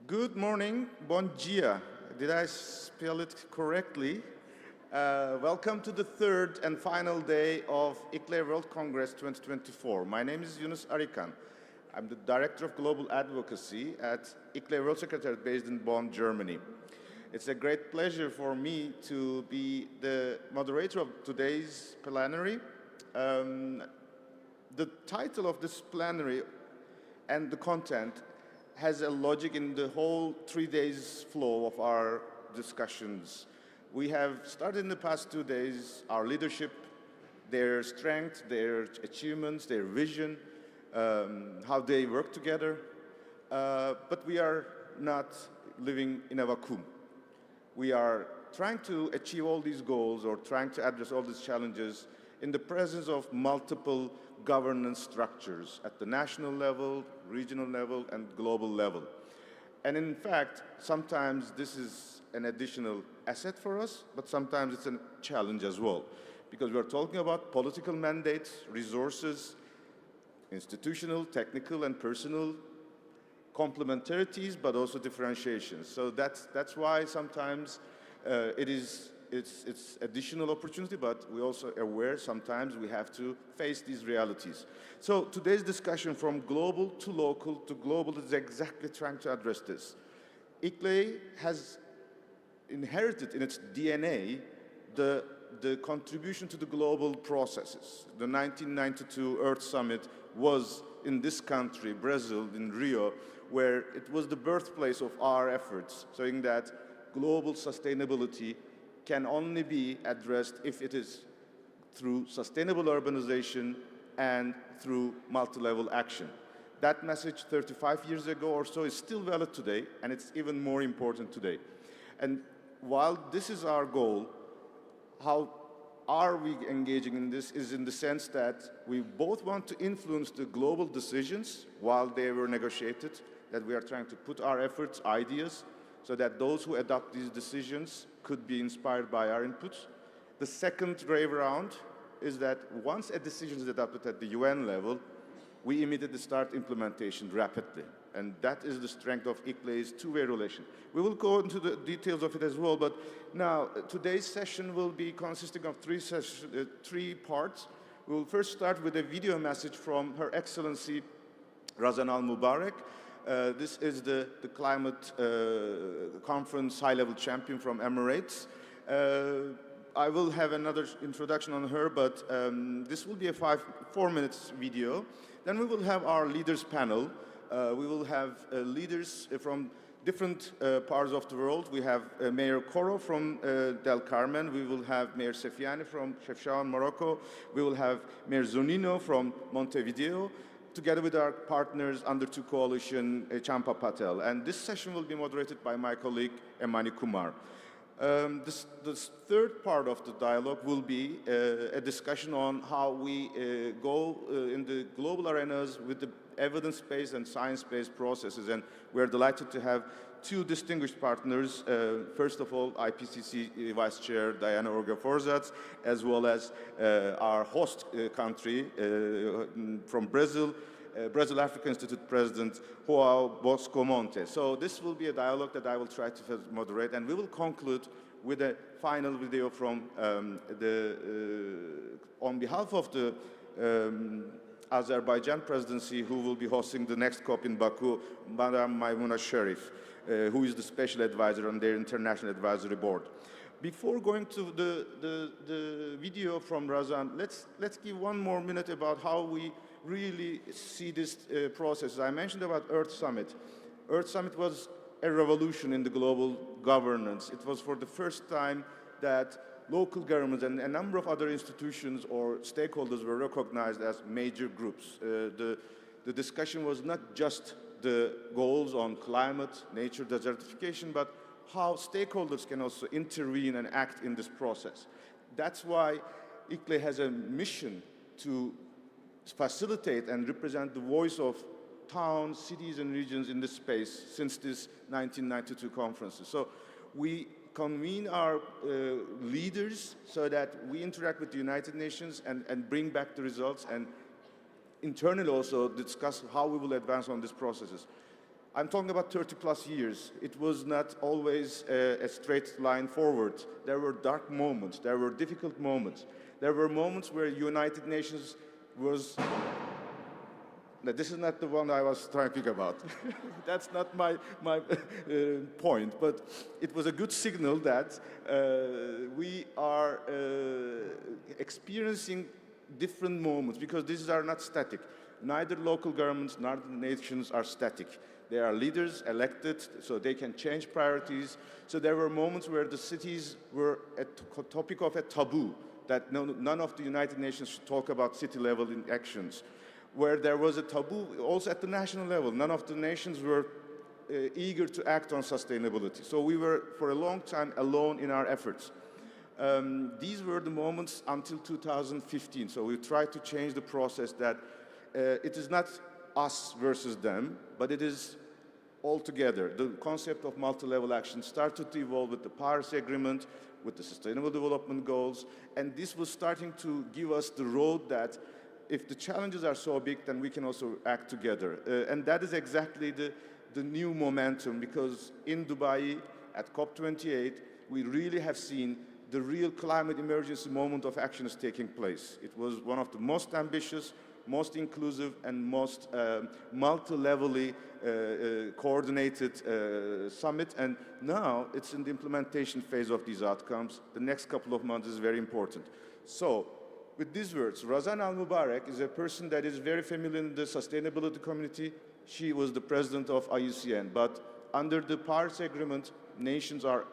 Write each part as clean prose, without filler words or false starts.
Good morning, bon dia. Did I spell it correctly? Welcome to the third and final day of ICLEI World Congress 2024. My name is Yunus Arikan. I'm the Director of Global Advocacy at ICLEI World Secretariat based in Bonn, Germany. It's a great pleasure for me to be the moderator of today's plenary. The title of this plenary and the content has a logic in the whole 3 days flow of our discussions. We have started in the past 2 days our leadership, their strength, their achievements, their vision, how they work together. But we are not living in a vacuum. We are trying to achieve all these goals or trying to address all these challenges in the presence of multiple governance structures at the national level, regional level, and global level. And in fact, sometimes this is an additional asset for us, but sometimes it's a challenge as well, because we are talking about political mandates, resources, institutional, technical, and personal complementarities, but also differentiations. So that's why sometimes it's additional opportunity, but we're also aware sometimes we have to face these realities. So today's discussion from global to local to global is exactly trying to address this. ICLEI has inherited in its DNA the contribution to the global processes. The 1992 Earth Summit was in this country, Brazil, in Rio, where it was the birthplace of our efforts, showing that global sustainability can only be addressed if it is through sustainable urbanization and through multi-level action. That message 35 years ago or so is still valid today, and it's even more important today. And while this is our goal, how are we engaging in this is in the sense that we both want to influence the global decisions while they were negotiated, that we are trying to put our efforts, ideas, so that those who adopt these decisions could be inspired by our inputs. The second way around is that once a decision is adopted at the UN level, we immediately start implementation rapidly. And that is the strength of ICLEI's two-way relation. We will go into the details of it as well, but now today's session will be consisting of three parts. We will first start with a video message from Her Excellency Razan Al Mubarak. This is the climate conference high-level champion from Emirates. I will have another introduction on her, but this will be a 4 minutes video. Then we will have our leaders panel. We will have leaders from different parts of the world. We have Mayor Koro from Del Carmen. We will have Mayor Sefiani from Chefchaouen, Morocco. We will have Mayor Zunino from Montevideo, together with our partners under two coalition, Champa Patel. And this session will be moderated by my colleague, Emani Kumar. This third part of the dialogue will be a discussion on how we go in the global arenas with the evidence-based and science-based processes. And we're delighted to have two distinguished partners. First of all, IPCC Vice Chair Diana Orga-Forzats, as well as our host country from Brazil, Brazil Africa Institute President João Bosco Monte. So this will be a dialogue that I will try to moderate, and we will conclude with a final video from on behalf of the Azerbaijan presidency, who will be hosting the next COP in Baku, Madam Maimouna Sherif, who is the special advisor on their international advisory board. Before going to the video from Razan, let's give 1 more minute about how we really see this process. I mentioned about Earth Summit. Earth Summit was a revolution in the global governance. It was for the first time that local governments and a number of other institutions or stakeholders were recognized as major groups. The discussion was not just the goals on climate, nature, desertification, but how stakeholders can also intervene and act in this process. That's why ICLEI has a mission to facilitate and represent the voice of towns, cities, and regions in this space since this 1992 conferences. So we convene our leaders so that we interact with the United Nations and bring back the results, and internally also discuss how we will advance on these processes. I'm talking about 30 plus years. It was not always a straight line forward. There were dark moments, there were difficult moments. There were moments where United Nations was, no, this is not the one I was trying to think about. That's not my point, but it was a good signal that we are experiencing different moments, because these are not static. Neither local governments, neither nations are static. They are leaders elected, so they can change priorities. So there were moments where the cities were a topic of a taboo, that none of the United Nations should talk about city-level actions. Where there was a taboo also at the national level. None of the nations were eager to act on sustainability. So we were, for a long time, alone in our efforts. These were the moments until 2015. So we tried to change the process that it is not us versus them, but it is all together. The concept of multi-level action started to evolve with the Paris Agreement, with the Sustainable Development Goals, and this was starting to give us the road that if the challenges are so big, then we can also act together. And that is exactly the new momentum, because in Dubai at COP28, we really have seen the real climate emergency moment of action is taking place. It was one of the most ambitious, most inclusive, and most multi-levelly coordinated summit, and now it's in the implementation phase of these outcomes. The next couple of months is very important. So, with these words, Razan Al-Mubarak is a person that is very familiar in the sustainability community. She was the president of IUCN, but under the Paris Agreement, nations are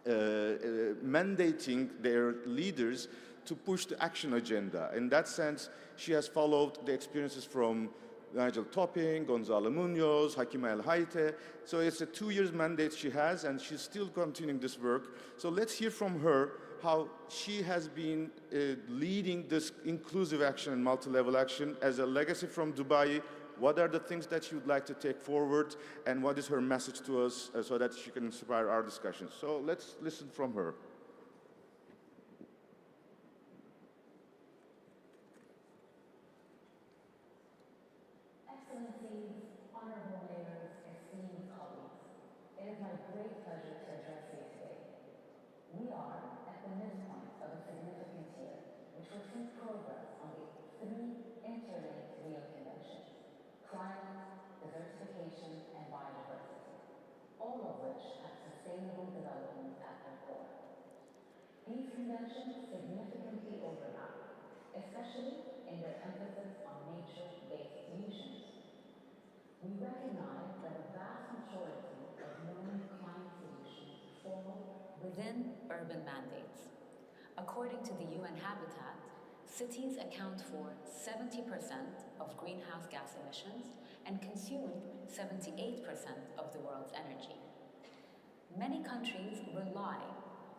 mandating their leaders to push the action agenda. In that sense, she has followed the experiences from Nigel Topping, Gonzalo Munoz, Hakim El Haite. So it's a 2-year mandate she has, and she's still continuing this work. So let's hear from her how she has been leading this inclusive action and multi-level action as a legacy from Dubai. What are the things that she would like to take forward, and what is her message to us so that she can inspire our discussions? So let's listen from her. Excellencies, honorable mayors, esteemed colleagues, it is my great pleasure to address you today. We are at the midpoint of a significant year, which will see progress on the 3 interlinked Rio Conventions: climate, diversification, and biodiversity, all of which have sustainable development at their core. These conventions significantly overlap, especially in their emphasis on nature-based solutions. We recognize that a vast majority of known climate solutions fall within urban mandates. According to the UN Habitat, cities account for 70% of greenhouse gas emissions and consume 78% of the world's energy. Many countries rely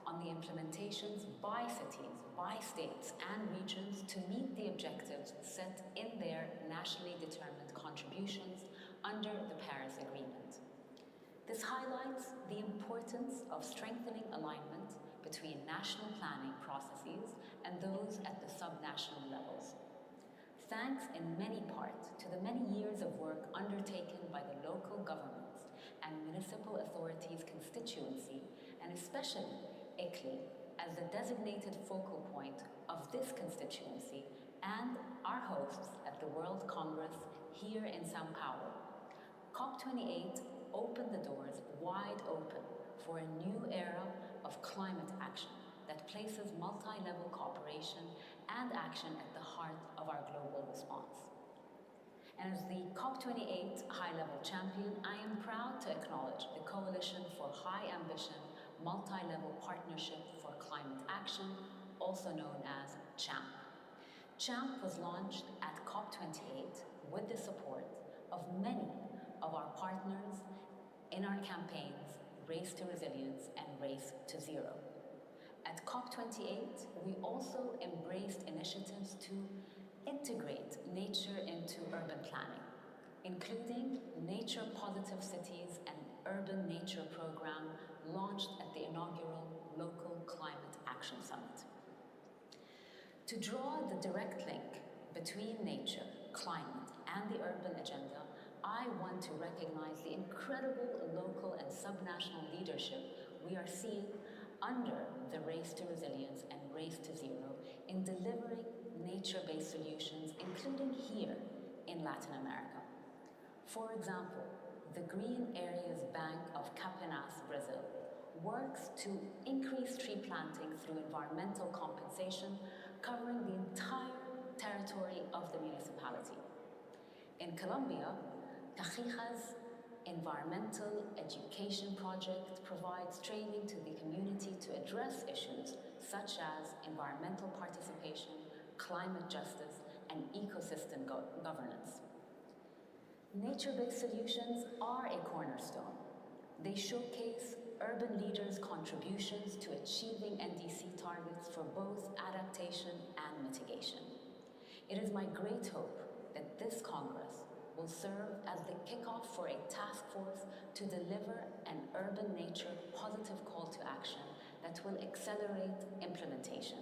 on the implementations by cities, by states and regions to meet the objectives set in their nationally determined contributions under the Paris Agreement. This highlights the importance of strengthening alignment between national planning processes and those at the subnational levels. Thanks in many part to the many years of work undertaken by the local governments and municipal authorities constituency, and especially ICLEI as the designated focal point of this constituency and our hosts at the World Congress here in Sao Paulo, COP28 opened the doors wide open for a new era of climate action that places multi-level cooperation and action at the heart of our global response. And as the COP28 high-level champion, I am proud to acknowledge the Coalition for High Ambition Multi-Level Partnership for Climate Action, also known as CHAMP. CHAMP was launched at COP28 with the support of many of our partners in our campaigns Race to Resilience and Race to Zero. At COP28, we also embraced initiatives to integrate nature into urban planning, including nature-positive cities and urban nature program launched at the inaugural Local Climate Action Summit. To draw the direct link between nature, climate, and the urban agenda, I want to recognize the incredible local and subnational leadership we are seeing under the Race to Resilience and Race to Zero in delivering nature-based solutions, including here in Latin America. For example, the Green Areas Bank of Campinas, Brazil, works to increase tree planting through environmental compensation, covering the entire territory of the municipality. In Colombia, Cajija's environmental education project provides training to the community to address issues such as environmental participation, climate justice, and ecosystem governance. Nature-based solutions are a cornerstone. They showcase urban leaders' contributions to achieving NDC targets for both adaptation and mitigation. It is my great hope that this Congress will serve as the kickoff for a task force to deliver an urban nature positive call to action that will accelerate implementation,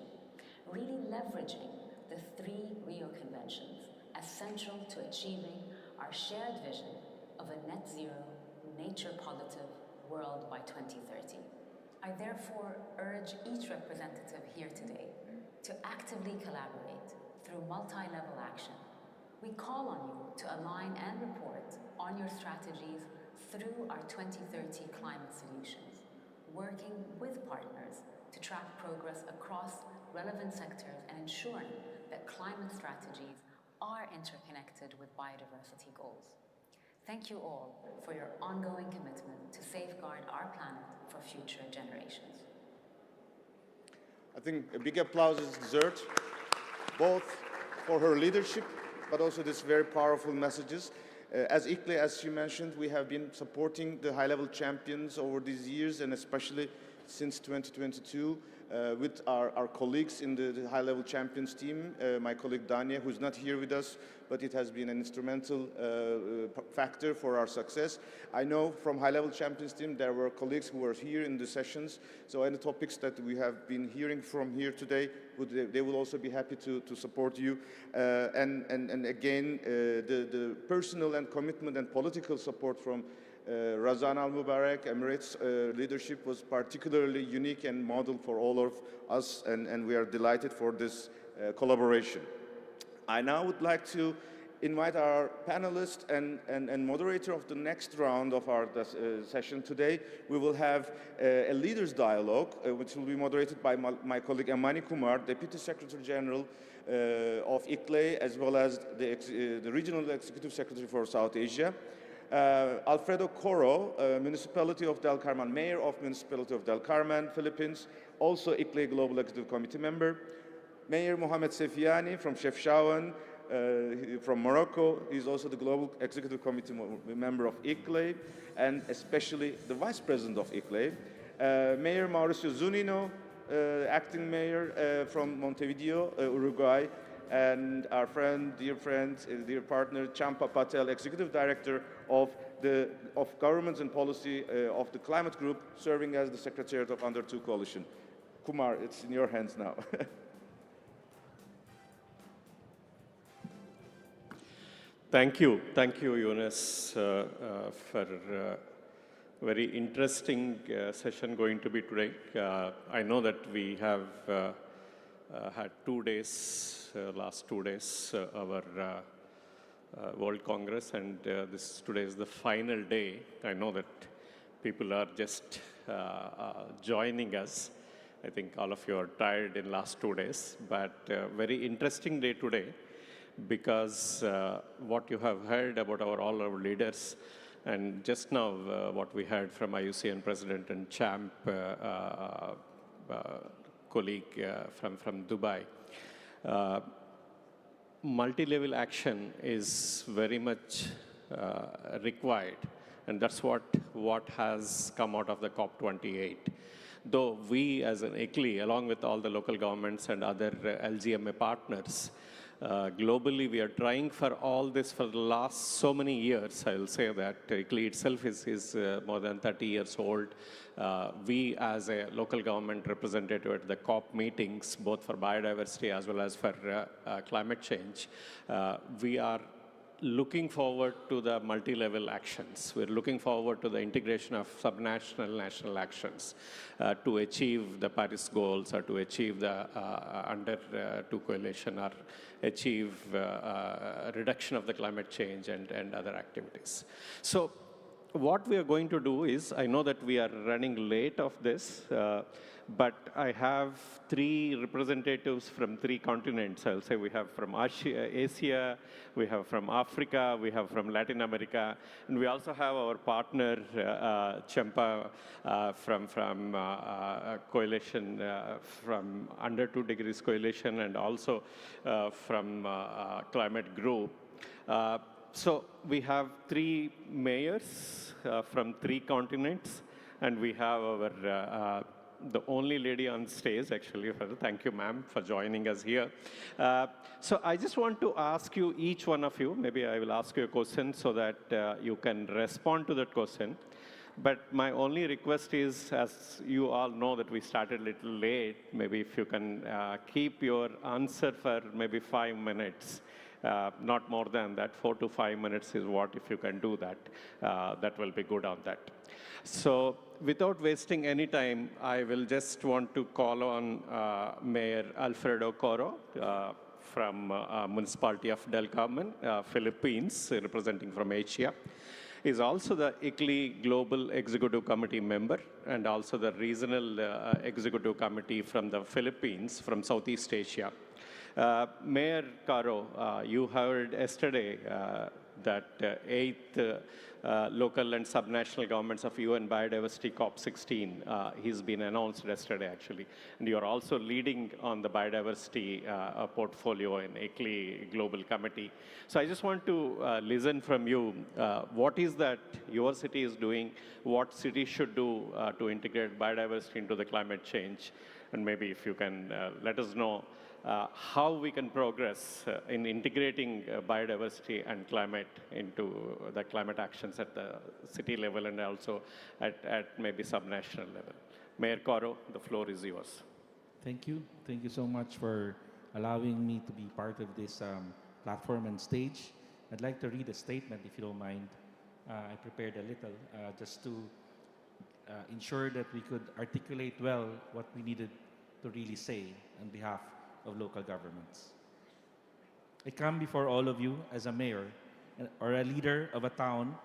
really leveraging the 3 Rio Conventions as central to achieving our shared vision of a net zero, nature positive world by 2030. I therefore urge each representative here today to actively collaborate through multi-level action. We call on you to align and report on your strategies through our 2030 climate solutions, working with partners to track progress across relevant sectors and ensuring that climate strategies are interconnected with biodiversity goals. Thank you all for your ongoing commitment to safeguard our planet for future generations. I think a big applause is deserved, both for her leadership, but also these very powerful messages. As ICLEI, as you mentioned, we have been supporting the high-level champions over these years, and especially since 2022, with our colleagues in the high-level champions team, my colleague Dania, who's not here with us, but it has been an instrumental factor for our success. I know from high-level champions team, there were colleagues who were here in the sessions, so any topics that we have been hearing from here today, they will also be happy to support you. And again, the personal and commitment and political support from Razan Al-Mubarak, Emirates leadership was particularly unique and model for all of us, and we are delighted for this collaboration. I now would like to invite our panelist and moderator of the next round of our session today. We will have a leaders dialogue, which will be moderated by my colleague Amani Kumar, Deputy Secretary General of ICLEI, as well as the Regional Executive Secretary for South Asia. Alfredo Coro, Municipality of Del Carmen, Mayor of Municipality of Del Carmen, Philippines, also ICLEI Global Executive Committee member. Mayor Mohamed Sefiani from Chefchaouen, from Morocco. He's also the Global Executive Committee member of ICLEI, and especially the Vice President of ICLEI. Mayor Mauricio Zunino, Acting Mayor from Montevideo, Uruguay, and our dear friend, dear partner, Champa Patel, Executive Director of Governments and Policy of the Climate Group, serving as the Secretariat of Under 2 Coalition. Kumar, it's in your hands now. Thank you, Yunus, for very interesting session going to be today. I know that we have had 2 days, last 2 days, our World Congress, and today is the final day. I know that people are just joining us. I think all of you are tired in last 2 days, but very interesting day today, because what you have heard about all our leaders, and just now what we heard from IUCN President and Champ colleague from Dubai. Multi-level action is very much required, and that's what has come out of the COP28. Though we as an ICLEI, along with all the local governments and other LGMA partners, globally, we are trying for all this for the last so many years. I will say that ICLEI itself is more than 30 years old. We, as a local government representative at the COP meetings, both for biodiversity as well as for climate change, we are looking forward to the multi-level actions. We're looking forward to the integration of subnational, national actions to achieve the Paris goals or to achieve the under 2 coalition or achieve reduction of the climate change and other activities. So what we are going to do is, I know that we are running late of this, but I have 3 representatives from 3 continents. I'll say we have from Asia, we have from Africa, we have from Latin America, and we also have our partner, Champa, from coalition, from under 2 degrees coalition, and also from climate group. So we have 3 mayors from 3 continents, and we have our the only lady on stage, actually. Thank you, ma'am, for joining us here. So I just want to ask you, each one of you, maybe I will ask you a question so that you can respond to that question. But my only request is, as you all know that we started a little late, maybe if you can keep your answer for maybe 5 minutes. Not more than that, 4 to 5 minutes is what, if you can do that, that will be good on that. So without wasting any time, I will just want to call on Mayor Alfredo Coro from Municipality of Del Carmen, Philippines, representing from Asia. He's also the ICLEI Global Executive Committee member and also the Regional Executive Committee from the Philippines, from Southeast Asia. Mayor Caro, you heard yesterday that 8th local and subnational governments of UN Biodiversity COP16 he's been announced yesterday, actually. And you're also leading on the biodiversity portfolio in ICLEI Global Committee. So I just want to listen from you. What is that your city is doing? What cities should do to integrate biodiversity into the climate change? And maybe if you can let us know how we can progress in integrating biodiversity and climate into the climate actions at the city level and also at maybe subnational level. Mayor Coro, the floor is yours. Thank you. Thank you so much for allowing me to be part of this platform and stage. I'd like to read a statement, if you don't mind. I prepared a little just to ensure that we could articulate well what we needed to really say on behalf of local governments. I come before all of you as a mayor or a leader of a town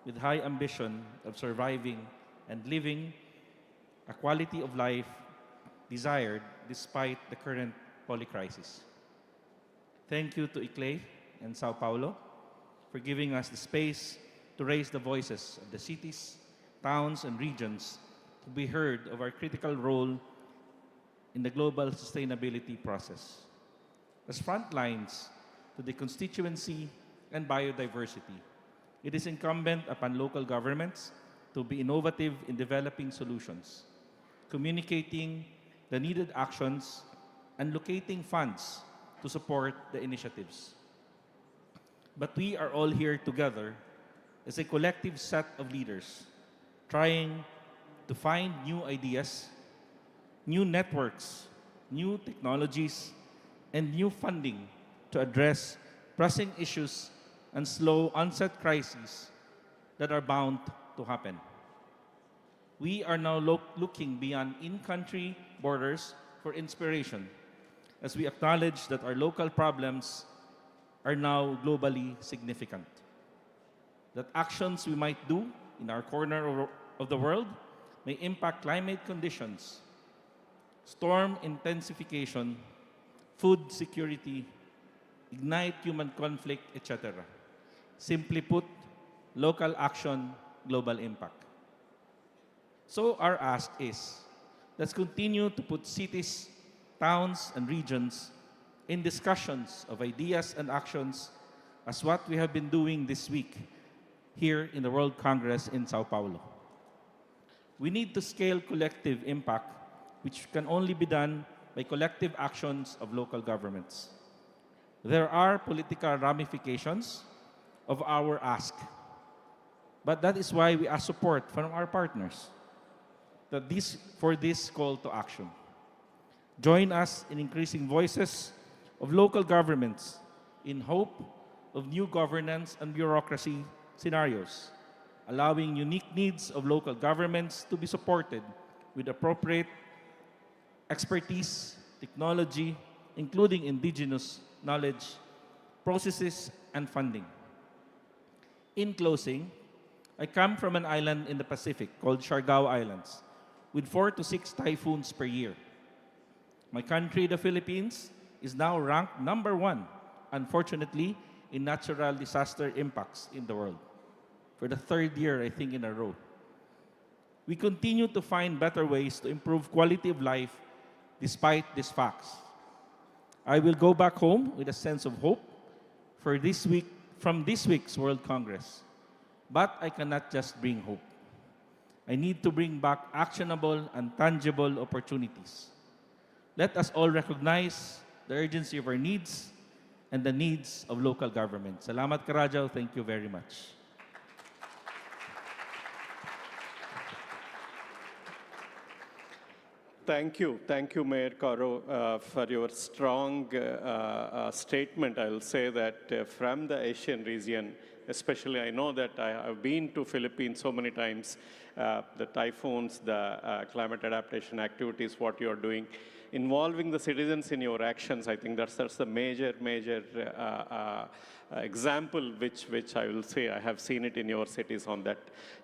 with high ambition of surviving and living a quality of life desired despite the current polycrisis. Thank you to ICLEI and Sao Paulo for giving us the space to raise the voices of the cities, towns, and regions to be heard of our critical role in the global sustainability process. As front lines to the constituency and biodiversity, it is incumbent upon local governments to be innovative in developing solutions, communicating the needed actions, and locating funds to support the initiatives. But we are all here together as a collective set of leaders, trying to find new ideas, new networks, new technologies, and new funding to address pressing issues and slow onset crises that are bound to happen. We are now looking beyond in-country borders for inspiration as we acknowledge that our local problems are now globally significant. That actions we might do in our corner of the world may impact climate conditions, storm intensification, food security, ignite human conflict, etc. Simply put, local action, global impact. So our ask is, let's continue to put cities, towns, and regions in discussions of ideas and actions as what we have been doing this week here in the World Congress in Sao Paulo. We need to scale collective impact, which can only be done by collective actions of local governments. There are political ramifications of our ask, but that is why we ask support from our partners for this call to action. Join us in increasing voices of local governments in hope of new governance and bureaucracy scenarios, allowing unique needs of local governments to be supported with appropriate expertise, technology, including indigenous knowledge, processes, and funding. In closing, I come from an island in the Pacific called Siargao Islands, with 4 to 6 typhoons per year. My country, the Philippines, is now ranked number 1, unfortunately, in natural disaster impacts in the world, for the 3rd year, I think, in a row. We continue to find better ways to improve quality of life despite these facts. I will go back home with a sense of hope for from this week's World Congress. But I cannot just bring hope. I need to bring back actionable and tangible opportunities. Let us all recognize the urgency of our needs and the needs of local government. Salamat Karajaw. Thank you very much. Thank you, Mayor Karo, for your strong statement. I will say that from the Asian region, especially I know that I have been to Philippines so many times, the typhoons, the climate adaptation activities, what you are doing, involving the citizens in your actions, I think that's the major example which I will say I have seen it in your cities on that.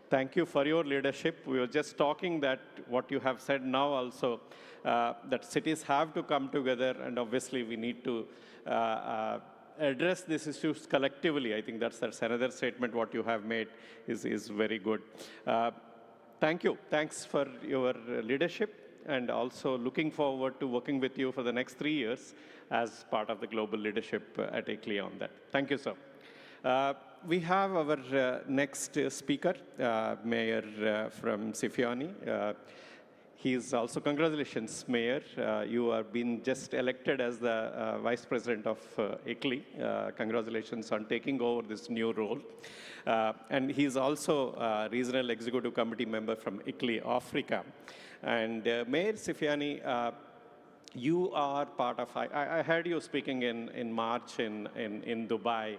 Thank you for your leadership. We were just talking that what you have said now also, that cities have to come together, and obviously we need to address these issues collectively. I think that's another statement what you have made is very good. Thank you. Thanks for your leadership, and also looking forward to working with you for the next 3 years as part of the global leadership at ICLEI on that. Thank you, sir. We have our next speaker, Mayor from Sifiani. He is also, congratulations, Mayor. You have been just elected as the Vice President of ICLEI. Congratulations on taking over this new role. And he's also a Regional Executive Committee member from ICLEI Africa. And Mayor Sifiani, you are part of, I heard you speaking in March in Dubai.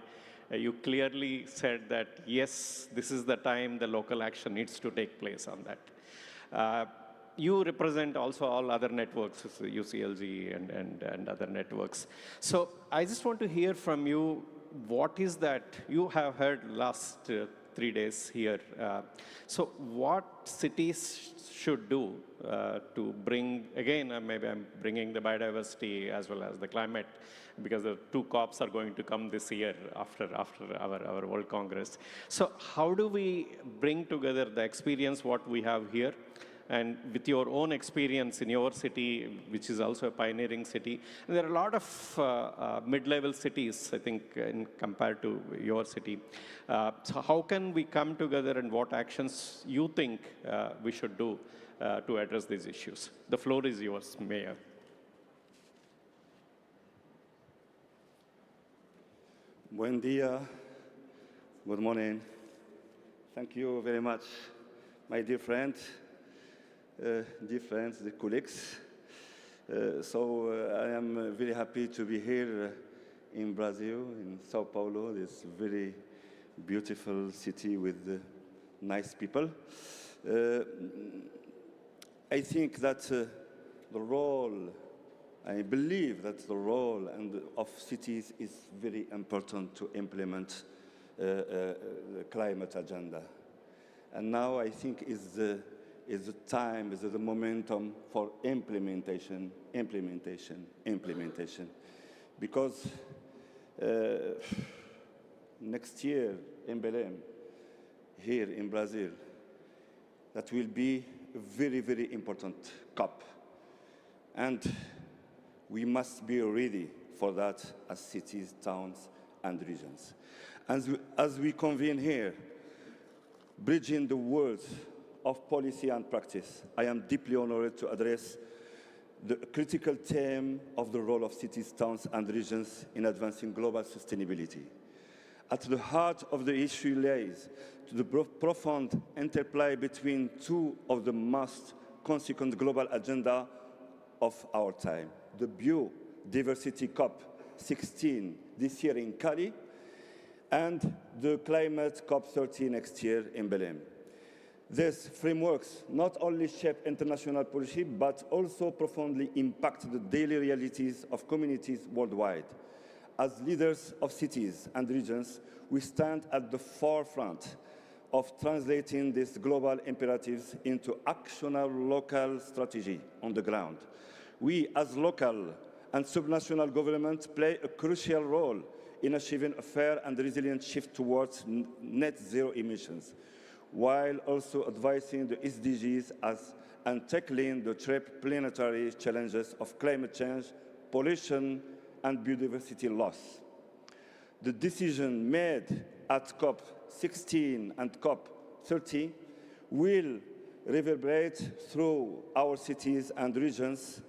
You clearly said that, yes, this is the time the local action needs to take place on that. You represent also all other networks, UCLG and other networks. So I just want to hear from you, what is that you have heard last 3 days here. So what cities should do to bring, again, maybe I'm bringing the biodiversity as well as the climate, because the 2 COPs are going to come this year after our World Congress. So how do we bring together the experience what we have here, and with your own experience in your city, which is also a pioneering city? And there are a lot of mid-level cities, I think, compared to your city. So how can we come together, and what actions you think we should do to address these issues? The floor is yours, Mayor. Buen dia. Good morning. Thank you very much, my dear friends, the colleagues. I am very happy to be here in Brazil, in Sao Paulo, this very beautiful city with nice people. I think that I believe that the role of cities is very important to implement the climate agenda. And now I think is the time, is the momentum for implementation. Because next year in Belém, here in Brazil, that will be a very, very important COP. And we must be ready for that as cities, towns, and regions. As we convene here, bridging the worlds of policy and practice, I am deeply honored to address the critical theme of the role of cities, towns, and regions in advancing global sustainability. At the heart of the issue lies the profound interplay between 2 of the most consequent global agenda of our time. The Biodiversity COP16 this year in Cali, and the climate COP30 next year in Belém. These frameworks not only shape international policy, but also profoundly impact the daily realities of communities worldwide. As leaders of cities and regions, we stand at the forefront of translating these global imperatives into actionable local strategy on the ground. We, as local and subnational governments, play a crucial role in achieving a fair and resilient shift towards net zero emissions, while also advancing the SDGs and tackling the planetary challenges of climate change, pollution, and biodiversity loss. The decision made at COP16 and COP30 will reverberate through our cities and regions.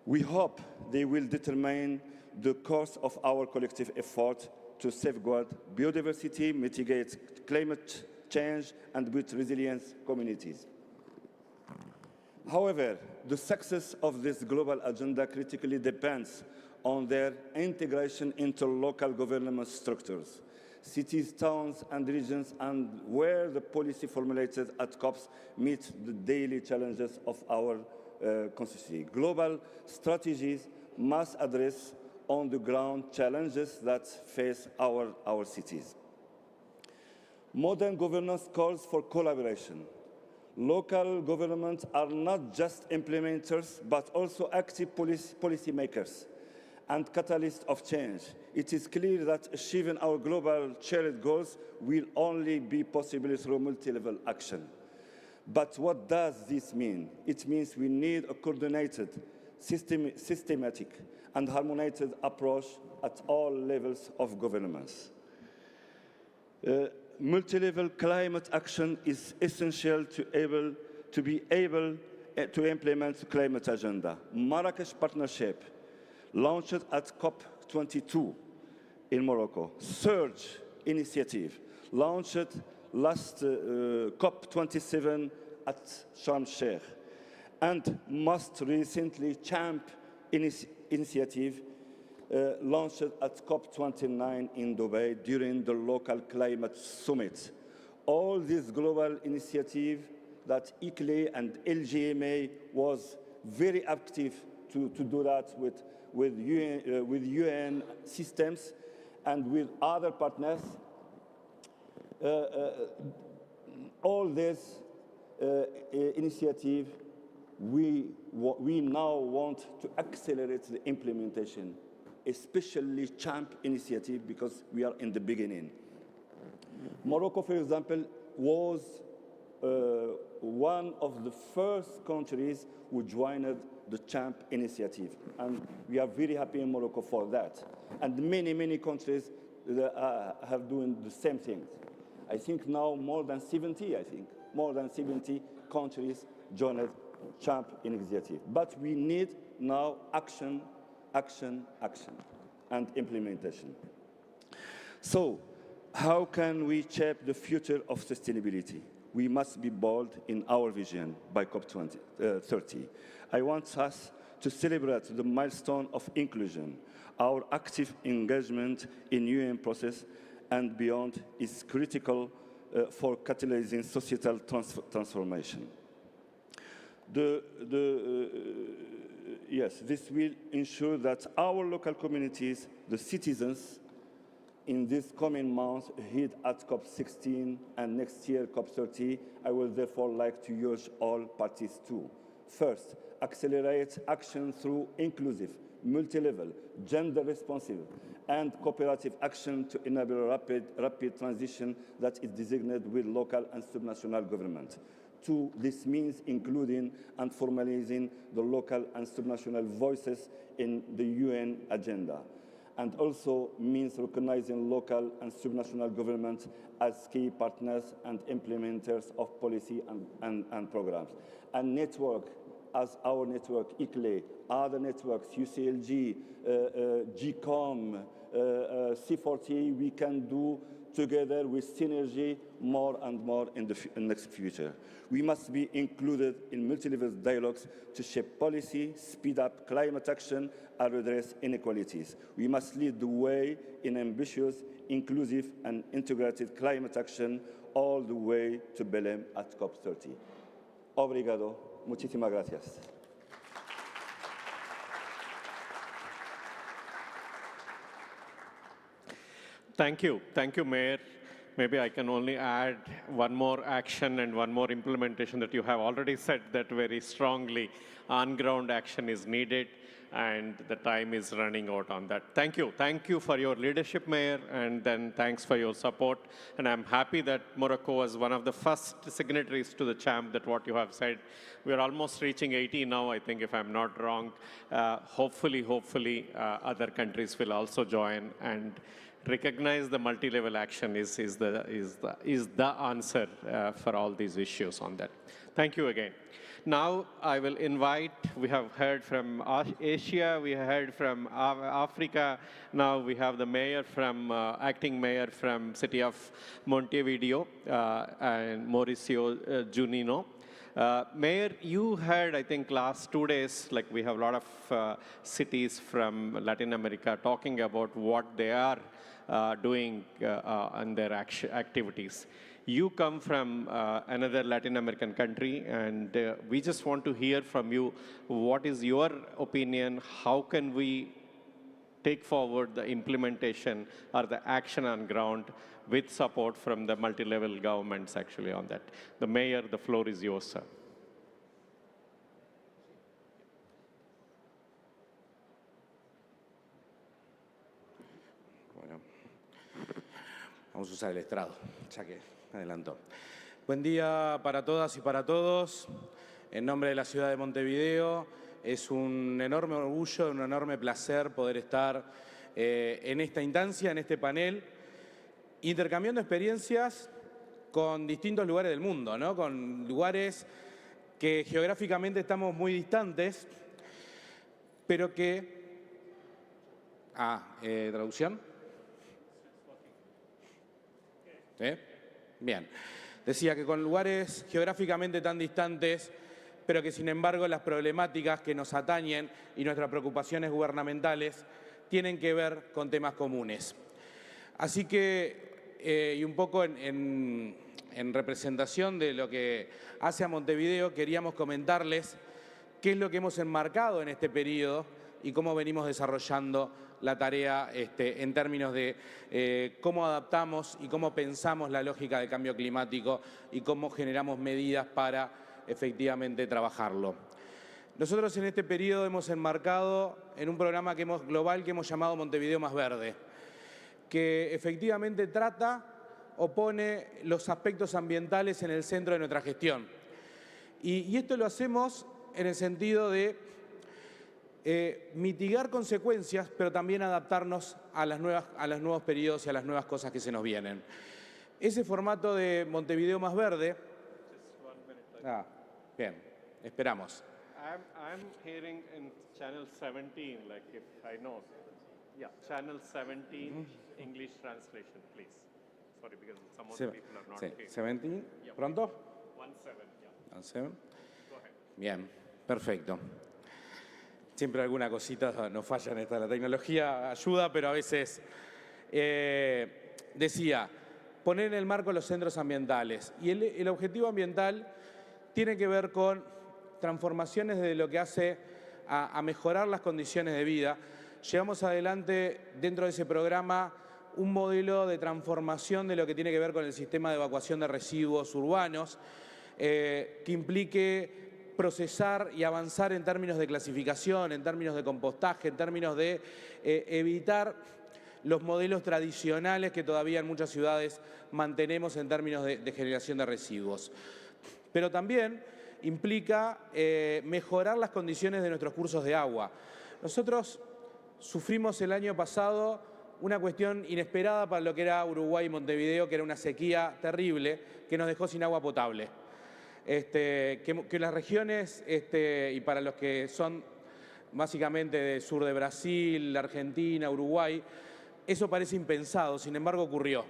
We hope they will determine the course of our collective effort to safeguard biodiversity, mitigate climate change, and build resilient communities. However, the success of this global agenda critically depends on their integration into local government structures, cities, towns, and regions, and where the policy formulated at COPs meet the daily challenges of our constituency. Global strategies must address on-the-ground challenges that face our cities. Modern governance calls for collaboration. Local governments are not just implementers, but also active policy makers and catalysts of change. It is clear that achieving our global shared goals will only be possible through multi-level action. But what does this mean? It means we need a coordinated, systematic, and harmonized approach at all levels of governance. Multi-level climate action is essential to be able to implement the climate agenda. Marrakesh Partnership, launched at COP22 in Morocco. Surge initiative, launched last COP27 at Sharm el-Sheikh. And most recently, CHAMP initiative, launched at COP29 in Dubai during the local climate summit. All these global initiatives that ICLEI and LGMA was very active to do that with UN systems and with other partners. All this initiative, we now want to accelerate the implementation, especially CHAMP initiative, because we are in the beginning. Morocco, for example, was one of the first countries who joined the CHAMP initiative. And we are very happy in Morocco for that. And many countries have doing the same things. I think now more than 70 countries joined CHAMP initiative. But we need now action, and implementation. So, how can we shape the future of sustainability? We must be bold in our vision by COP30. I want us to celebrate the milestone of inclusion. Our active engagement in UN process and beyond is critical for catalyzing societal transformation. Yes, this will ensure that our local communities, the citizens, in this coming months ahead at COP16 and next year COP30, I would therefore like to urge all parties to, first, accelerate action through inclusive, multi-level, gender-responsive, and cooperative action to enable rapid transition that is designated with local and subnational government. Two, this means including and formalizing the local and subnational voices in the UN agenda, and also means recognizing local and subnational governments as key partners and implementers of policy and programs. And network, as our network, ICLEI, other networks, UCLG, GCOM, C40, we can do together with synergy more and more in the next future. We must be included in multi-level dialogues to shape policy, speed up climate action, and redress inequalities. We must lead the way in ambitious, inclusive, and integrated climate action all the way to Belém at COP30. Obrigado. Muchísimas gracias. Thank you, Mayor. Maybe I can only add one more action and one more implementation that you have already said that very strongly. On-ground action is needed, and the time is running out on that. Thank you for your leadership, Mayor, and then thanks for your support. And I'm happy that Morocco was one of the first signatories to the CHAMP, that what you have said. We're almost reaching 80 now, I think, if I'm not wrong. Hopefully, other countries will also join and recognize the multi-level action is the answer for all these issues on that. Thank you again. Now I will invite, we have heard from Asia, we heard from Africa, now we have the mayor from, acting mayor from city of Montevideo, and Mauricio Junino. Mayor, you heard, I think, last 2 days, like we have a lot of cities from Latin America talking about what they are doing on their activities. You come from another Latin American country, and we just want to hear from you, what is your opinion? How can we take forward the implementation or the action on ground with support from the multi-level governments actually on that? The mayor, the floor is yours, sir. Bueno, vamos a usar el estrado, ya que adelantó. Buen día para todas y para todos. En nombre de la ciudad de Montevideo, es un enorme orgullo, un enorme placer poder estar en esta instancia, en este panel, intercambiando experiencias con distintos lugares del mundo, ¿no? Con lugares que geográficamente estamos muy distantes, pero que... ¿traducción? Bien. Decía que con lugares geográficamente tan distantes, pero que sin embargo las problemáticas que nos atañen y nuestras preocupaciones gubernamentales tienen que ver con temas comunes. Así que, y un poco en representación de lo que hace a Montevideo, queríamos comentarles qué es lo que hemos enmarcado en este periodo y cómo venimos desarrollando la tarea en términos de cómo adaptamos y cómo pensamos la lógica del cambio climático y cómo generamos medidas para efectivamente trabajarlo. Nosotros en este periodo hemos enmarcado en un programa global que hemos llamado Montevideo Más Verde, que efectivamente trata o pone los aspectos ambientales en el centro de nuestra gestión. Y esto lo hacemos en el sentido de mitigar consecuencias, pero también adaptarnos a los nuevos periodos y a las nuevas cosas que se nos vienen. Ese formato de Montevideo Más Verde... bien, esperamos. I'm hearing in channel 17, like if I know. Yeah, channel 17, English translation, please. Sorry, because some of the people are not here. 17, ¿pronto? 17, yeah. 17. Go ahead. Bien, perfecto. Siempre alguna cosita nos falla en esta. La tecnología ayuda, pero a veces decía, poner en el marco los centros ambientales. Y el objetivo ambiental tiene que ver con transformaciones de lo que hace a mejorar las condiciones de vida. Llevamos adelante dentro de ese programa un modelo de transformación de lo que tiene que ver con el sistema de evacuación de residuos urbanos, que implique procesar y avanzar en términos de clasificación, en términos de compostaje, en términos de evitar los modelos tradicionales que todavía en muchas ciudades mantenemos en términos de generación de residuos. Pero también implica mejorar las condiciones de nuestros cursos de agua. Nosotros sufrimos el año pasado una cuestión inesperada para lo que era Uruguay y Montevideo, que era una sequía terrible que nos dejó sin agua potable. Que las regiones, y para los que son básicamente del sur de Brasil, Argentina, Uruguay, eso parece impensado, sin embargo ocurrió.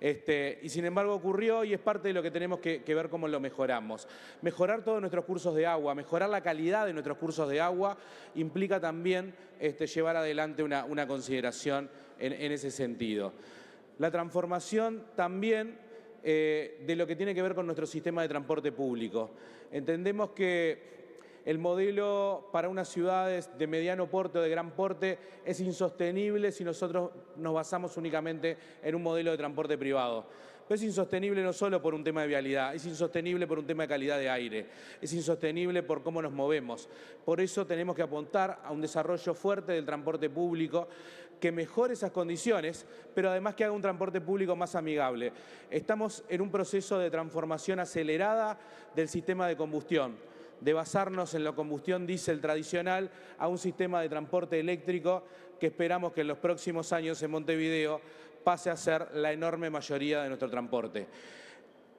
Y sin embargo ocurrió y es parte de lo que tenemos que ver cómo lo mejoramos. Mejorar todos nuestros cursos de agua, mejorar la calidad de nuestros cursos de agua, implica también llevar adelante una consideración en ese sentido. La transformación también de lo que tiene que ver con nuestro sistema de transporte público. Entendemos que el modelo para unas ciudades de mediano porte o de gran porte es insostenible si nosotros nos basamos únicamente en un modelo de transporte privado. Pero es insostenible no solo por un tema de vialidad, es insostenible por un tema de calidad de aire, es insostenible por cómo nos movemos. Por eso tenemos que apuntar a un desarrollo fuerte del transporte público que mejore esas condiciones, pero además que haga un transporte público más amigable. Estamos en un proceso de transformación acelerada del sistema de combustión, de basarnos en la combustión diésel tradicional a un sistema de transporte eléctrico que esperamos que en los próximos años en Montevideo pase a ser la enorme mayoría de nuestro transporte.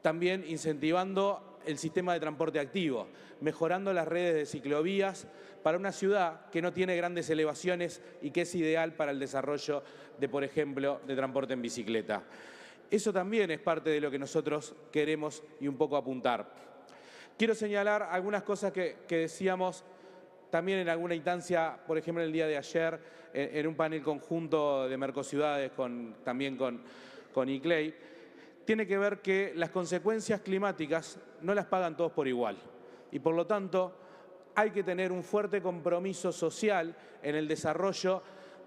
También incentivando el sistema de transporte activo, mejorando las redes de ciclovías para una ciudad que no tiene grandes elevaciones y que es ideal para el desarrollo de, por ejemplo, de transporte en bicicleta. Eso también es parte de lo que nosotros queremos y un poco apuntar. Quiero señalar algunas cosas que decíamos también en alguna instancia, por ejemplo, el día de ayer, en un panel conjunto de Mercociudades también con ICLEI. Tiene que ver que las consecuencias climáticas no las pagan todos por igual. Y por lo tanto, hay que tener un fuerte compromiso social en el desarrollo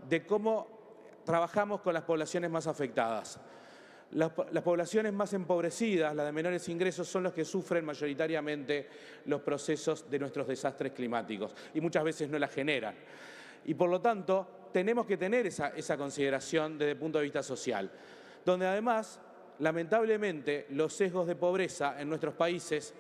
de cómo trabajamos con las poblaciones más afectadas. Las poblaciones más empobrecidas, las de menores ingresos, son los que sufren mayoritariamente los procesos de nuestros desastres climáticos y muchas veces no las generan. Y por lo tanto, tenemos que tener esa consideración desde el punto de vista social, donde además, lamentablemente, los sesgos de pobreza en nuestros países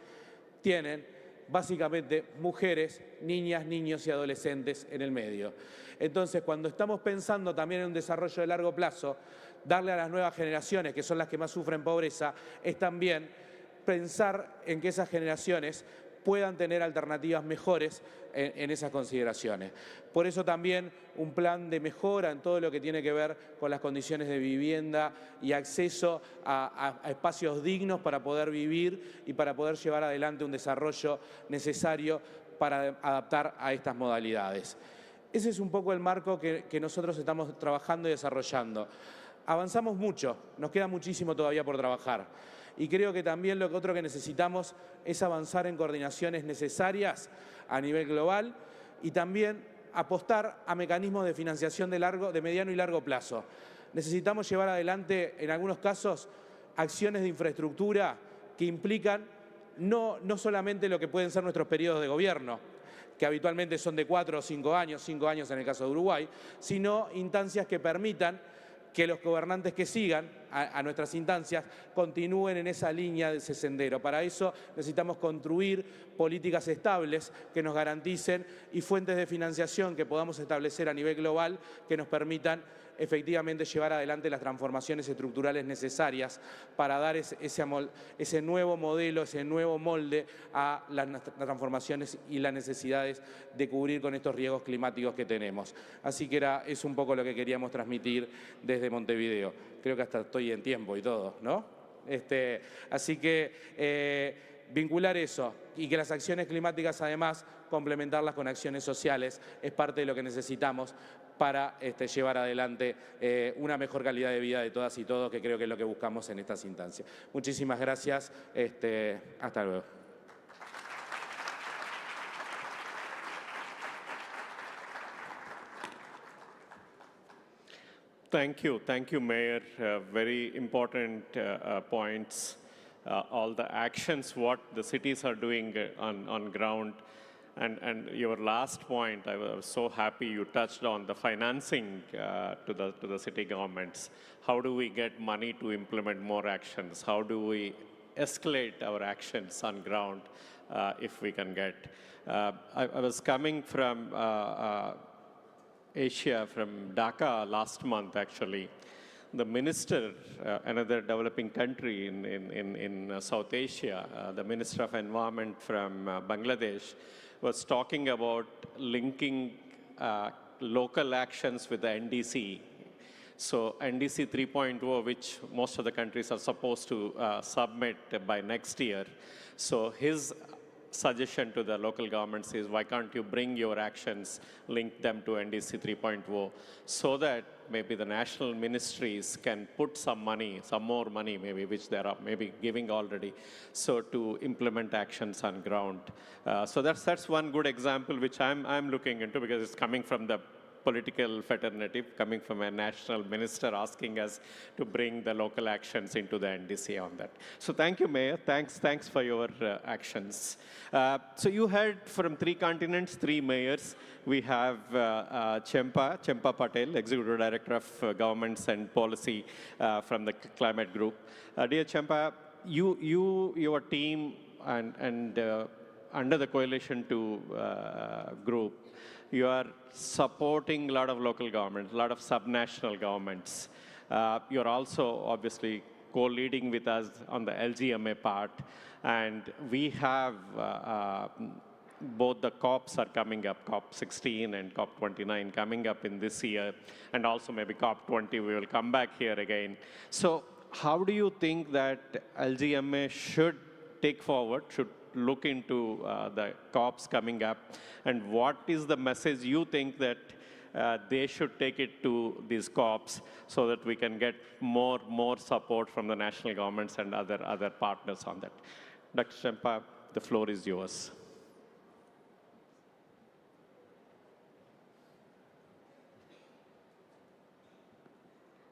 tienen básicamente mujeres, niñas, niños y adolescentes en el medio. Entonces, cuando estamos pensando también en un desarrollo de largo plazo, darle a las nuevas generaciones, que son las que más sufren pobreza, es también pensar en que esas generaciones puedan tener alternativas mejores en esas consideraciones. Por eso también un plan de mejora en todo lo que tiene que ver con las condiciones de vivienda y acceso a espacios dignos para poder vivir y para poder llevar adelante un desarrollo necesario para adaptar a estas modalidades. Ese es un poco el marco que nosotros estamos trabajando y desarrollando. Avanzamos mucho, nos queda muchísimo todavía por trabajar. Y creo que también lo otro que necesitamos es avanzar en coordinaciones necesarias a nivel global y también apostar a mecanismos de financiación de mediano y largo plazo. Necesitamos llevar adelante, en algunos casos, acciones de infraestructura que implican no solamente lo que pueden ser nuestros periodos de gobierno, que habitualmente son de 4 o 5 años en el caso de Uruguay, sino instancias que permitan que los gobernantes que sigan a nuestras instancias continúen en esa línea de ese sendero. Para eso necesitamos construir políticas estables que nos garanticen y fuentes de financiación que podamos establecer a nivel global que nos permitan efectivamente llevar adelante las transformaciones estructurales necesarias para dar ese nuevo modelo, ese nuevo molde a las transformaciones y las necesidades de cubrir con estos riesgos climáticos que tenemos. Así que es un poco lo que queríamos transmitir desde Montevideo. Creo que hasta estoy en tiempo y todo, ¿no? Así que vincular eso y que las acciones climáticas además complementarlas con acciones sociales es parte de lo que necesitamos para llevar adelante una mejor calidad de vida de todas y todos, que creo que es lo que buscamos en estas instancias. Muchísimas gracias. Hasta luego. Thank you, Mayor. Very important points. All the actions, what the cities are doing on ground. And your last point, I was so happy you touched on the financing to the city governments. How do we get money to implement more actions? How do we escalate our actions on ground if we can get? I was coming from Asia, from Dhaka last month actually. The minister, another developing country in South Asia, the Minister of Environment from Bangladesh, was talking about linking local actions with the NDC. So NDC 3.0, which most of the countries are supposed to submit by next year. So his suggestion to the local governments is, why can't you bring your actions, link them to NDC 3.0, so that maybe the national ministries can put some money, some more money maybe, which they are maybe giving already, so to implement actions on ground. So that's one good example which I'm looking into, because it's coming from the political fraternity, coming from a national minister asking us to bring the local actions into the NDC on that. So thank you, Mayor. Thanks for your actions. So you heard from 3 continents, 3 mayors. We have Chempa Patel, Executive Director of Governments and Policy from the Climate Group. Dear Chempa, your team and under the Coalition 2 group, you are supporting a lot of local governments, a lot of subnational governments. You're also obviously co-leading with us on the LGMA part. And we have both the COPs are coming up, COP 16 and COP 29 coming up in this year. And also maybe COP 20, we will come back here again. So how do you think that LGMA should take forward, should look into the COPs coming up, and what is the message you think that they should take it to these COPs, so that we can get more support from the national governments and other partners on that? Dr. Chempa, the floor is yours.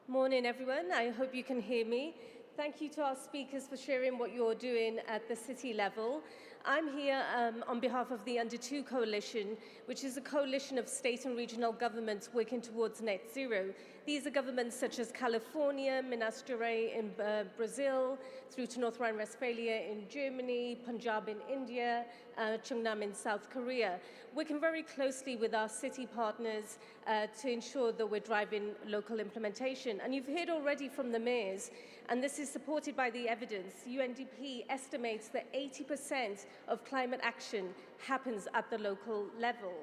Morning, everyone. I hope you can hear me. Thank you to our speakers for sharing what you're doing at the city level. I'm here on behalf of the Under 2 Coalition, which is a coalition of state and regional governments working towards net zero. These are governments such as California, Minas Gerais in Brazil, through to North Rhine-Westphalia in Germany, Punjab in India, Cheongnam in South Korea, working very closely with our city partners to ensure that we're driving local implementation. And you've heard already from the mayors, and this is supported by the evidence. UNDP estimates that 80% of climate action happens at the local level.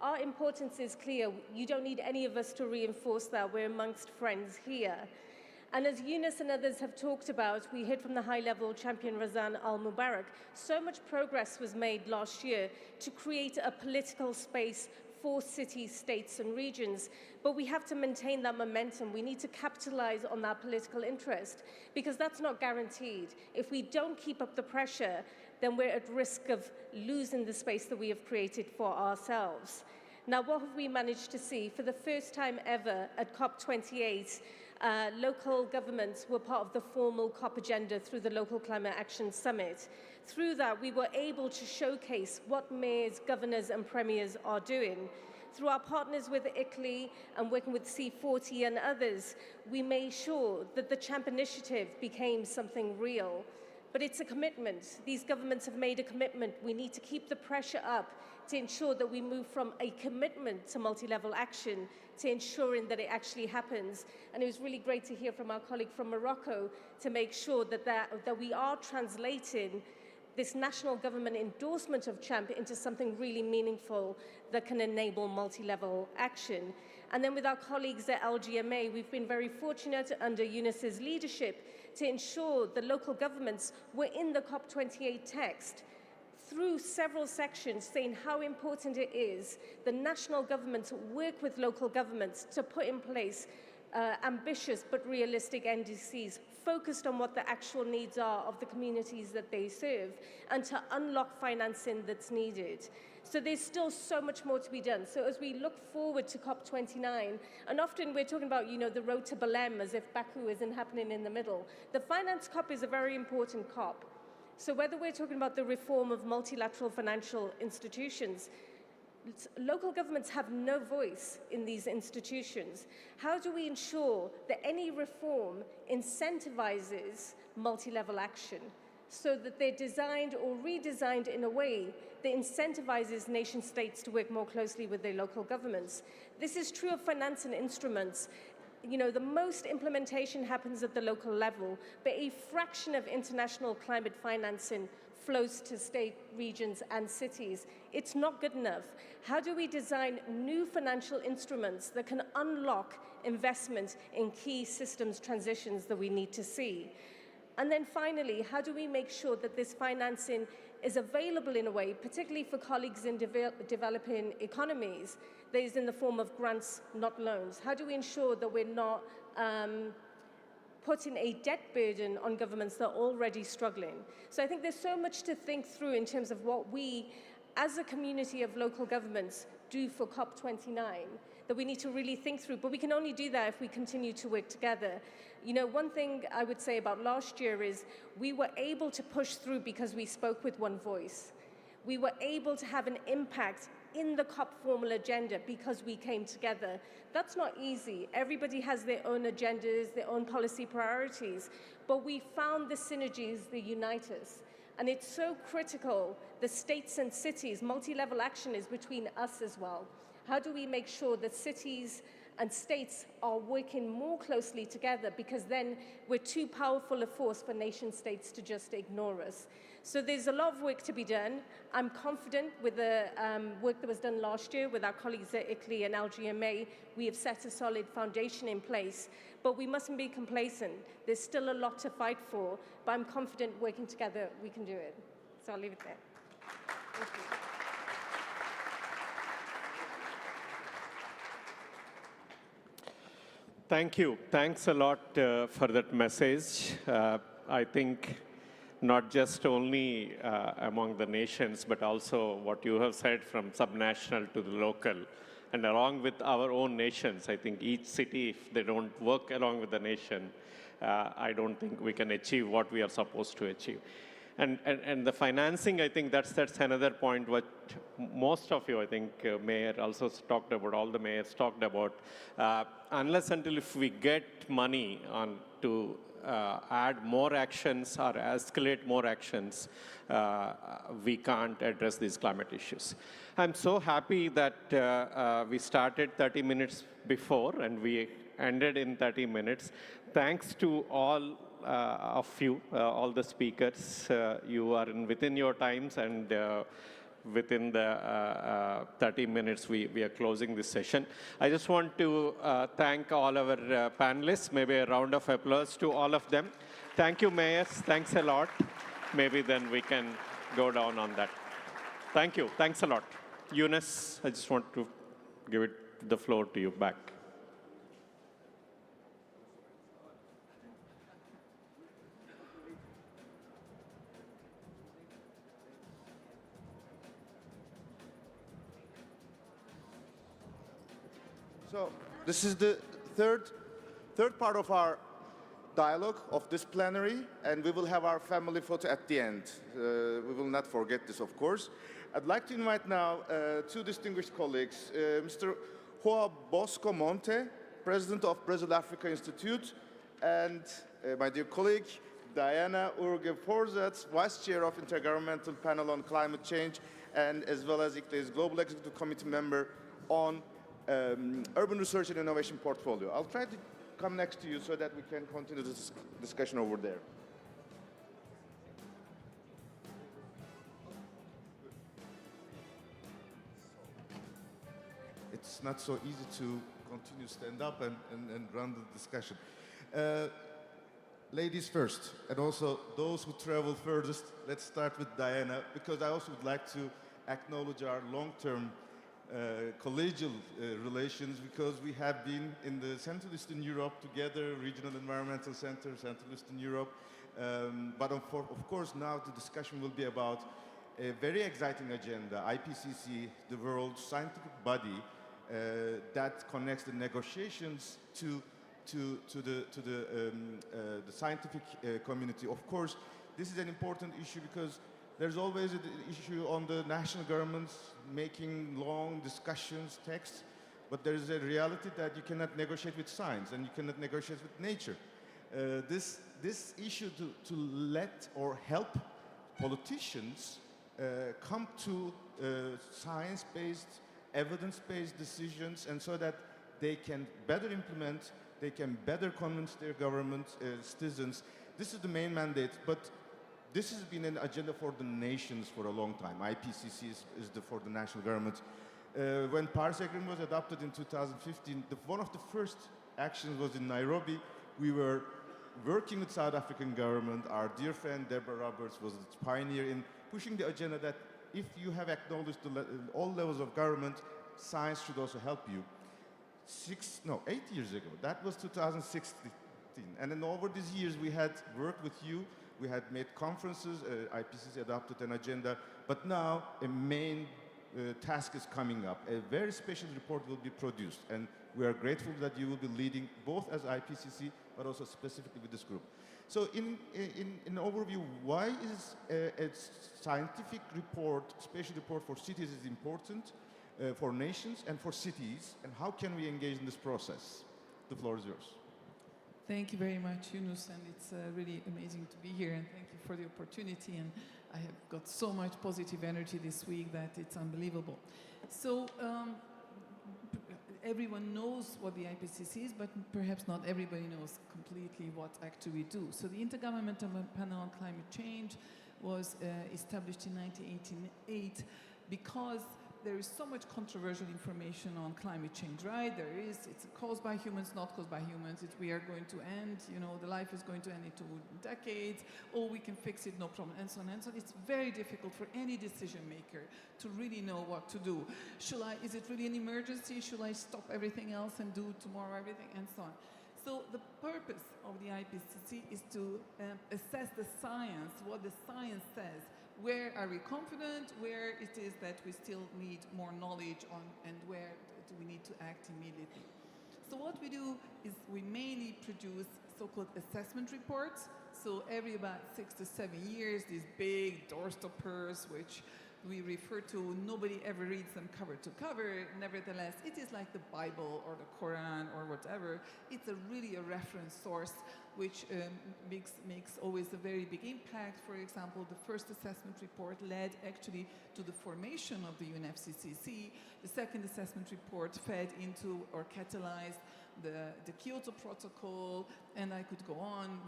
Our importance is clear. You don't need any of us to reinforce that. We're amongst friends here. And as Yunus and others have talked about, we heard from the high-level champion Razan Al-Mubarak, so much progress was made last year to create a political space for cities, states, and regions. But we have to maintain that momentum. We need to capitalize on that political interest, because that's not guaranteed. If we don't keep up the pressure, then we're at risk of losing the space that we have created for ourselves. Now, what have we managed to see? For the first time ever at COP28, local governments were part of the formal COP agenda through the Local Climate Action Summit. Through that, we were able to showcase what mayors, governors, and premiers are doing. Through our partners with ICLEI and working with C40 and others, we made sure that the CHAMP initiative became something real. But it's a commitment. These governments have made a commitment. We need to keep the pressure up to ensure that we move from a commitment to multi-level action to ensuring that it actually happens. And it was really great to hear from our colleague from Morocco to make sure that we are translating this national government endorsement of CHAMP into something really meaningful that can enable multi-level action. And then with our colleagues at LGMA, we've been very fortunate under Yunus's leadership to ensure the local governments were in the COP28 text through several sections saying how important it is the national governments work with local governments to put in place ambitious but realistic NDCs focused on what the actual needs are of the communities that they serve and to unlock financing that's needed. So there's still so much more to be done. So as we look forward to COP29, and often we're talking about, the road to Belém as if Baku isn't happening in the middle. The Finance COP is a very important COP. So whether we're talking about the reform of multilateral financial institutions, local governments have no voice in these institutions. How do we ensure that any reform incentivizes multi-level action so that they're designed or redesigned in a way that incentivizes nation states to work more closely with their local governments? This is true of financing instruments. The most implementation happens at the local level, but a fraction of international climate financing flows to state, regions, and cities. It's not good enough. How do we design new financial instruments that can unlock investment in key systems transitions that we need to see? And then finally, how do we make sure that this financing is available in a way, particularly for colleagues in developing economies, that is in the form of grants, not loans? How do we ensure that we're not putting a debt burden on governments that are already struggling? So I think there's so much to think through in terms of what we, as a community of local governments, do for COP29, that we need to really think through. But we can only do that if we continue to work together. You know, one thing I would say about last year is we were able to push through because we spoke with one voice. We were able to have an impact in the COP formal agenda because we came together. That's not easy. Everybody has their own agendas, their own policy priorities, but we found the synergies that unite us. And it's so critical, the states and cities, multi-level action is between us as well. How do we make sure that cities and states are working more closely together, because then we're too powerful a force for nation states to just ignore us. So there's a lot of work to be done. I'm confident with the work that was done last year with our colleagues at ICLEI and LGMA, we have set a solid foundation in place, but we mustn't be complacent. There's still a lot to fight for, but I'm confident working together we can do it. So I'll leave it there. Thank you. Thank you. Thanks a lot for that message. I think not just only among the nations, but also what you have said from subnational to the local. And along with our own nations, I think each city, if they don't work along with the nation, I don't think we can achieve what we are supposed to achieve. And the financing, I think that's another point what most of you, I think, Mayor also talked about, all the mayors talked about. Unless until if we get money on to add more actions or escalate more actions, we can't address these climate issues. I'm so happy that we started 30 minutes before and we ended in 30 minutes. Thanks to all of you, all the speakers. You are within your times, and within the 30 minutes, we are closing this session. I just want to thank all our panelists. Maybe a round of applause to all of them. Thank you, mayors. Thanks a lot. Maybe then we can go down on that. Thank you. Thanks a lot. Yunus, I just want to give the floor to you back. So this is the third part of our dialogue of this plenary, and we will have our family photo at the end. We will not forget this, of course. I'd like to invite now two distinguished colleagues, Mr. João Bosco Monte, President of Brazil-Africa Institute, and my dear colleague, Diana Urge-Porzats, Vice Chair of Intergovernmental Panel on Climate Change, and as well as ICLEI's Global Executive Committee member on Urban Research and Innovation Portfolio. I'll try to come next to you so that we can continue this discussion over there. It's not so easy to continue stand up and run the discussion. Ladies first, and also those who travel furthest, let's start with Diana, because I also would like to acknowledge our long-term collegial relations, because we have been in the Central Eastern Europe together, Regional Environmental Center, Central Eastern Europe. But of course now the discussion will be about a very exciting agenda, IPCC, the world's scientific body that connects the negotiations to the scientific community. Of course, this is an important issue because there's always an issue on the national governments making long discussions, texts, but there is a reality that you cannot negotiate with science and you cannot negotiate with nature. This issue to let or help politicians come to science-based, evidence-based decisions, and so that they can better implement, they can better convince their government, citizens. This is the main mandate, but this has been an agenda for the nations for a long time. IPCC is for the national government. When Paris Agreement was adopted in 2015, one of the first actions was in Nairobi. We were working with South African government. Our dear friend Deborah Roberts was the pioneer in pushing the agenda that if you have acknowledged all levels of government, science should also help you. 8 years ago, that was 2016. And then over these years, we had worked with you. We had made conferences, IPCC adopted an agenda, but now a main task is coming up. A very special report will be produced, and we are grateful that you will be leading both as IPCC, but also specifically with this group. So in overview, why is a scientific report, special report for cities is important for nations and for cities, and how can we engage in this process? The floor is yours. Thank you very much, Yunus, and it's really amazing to be here, and thank you for the opportunity. And I have got so much positive energy this week that it's unbelievable. So everyone knows what the IPCC is, but perhaps not everybody knows completely what actually we do. So the Intergovernmental Panel on Climate Change was established in 1988 because there is so much controversial information on climate change, right? It's caused by humans, not caused by humans. We are going to end, the life is going to end in 2 decades, or we can fix it, no problem, and so on and so on. It's very difficult for any decision maker to really know what to do. Is it really an emergency? Should I stop everything else and do tomorrow everything, and so on? So the purpose of the IPCC is to assess the science, what the science says. Where are we confident, where it is that we still need more knowledge on, and where do we need to act immediately. So what we do is we mainly produce so-called assessment reports. So every about 6 to 7 years, these big doorstoppers, which we refer to, nobody ever reads them cover to cover. Nevertheless, it is like the Bible or the Quran or whatever. It's really a reference source which makes always a very big impact. For example, the first assessment report led actually to the formation of the UNFCCC. The second assessment report fed into or catalyzed the Kyoto Protocol, and I could go on.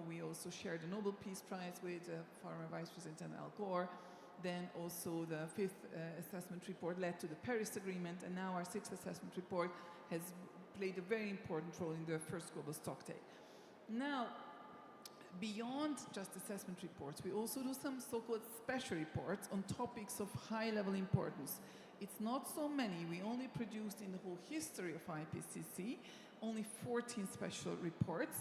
We also shared the Nobel Peace Prize with former Vice President Al Gore. Then also the fifth assessment report led to the Paris Agreement, and now our sixth assessment report has played a very important role in the first global stocktake. Now, beyond just assessment reports, we also do some so-called special reports on topics of high-level importance. It's not so many. We only produced in the whole history of IPCC only 14 special reports.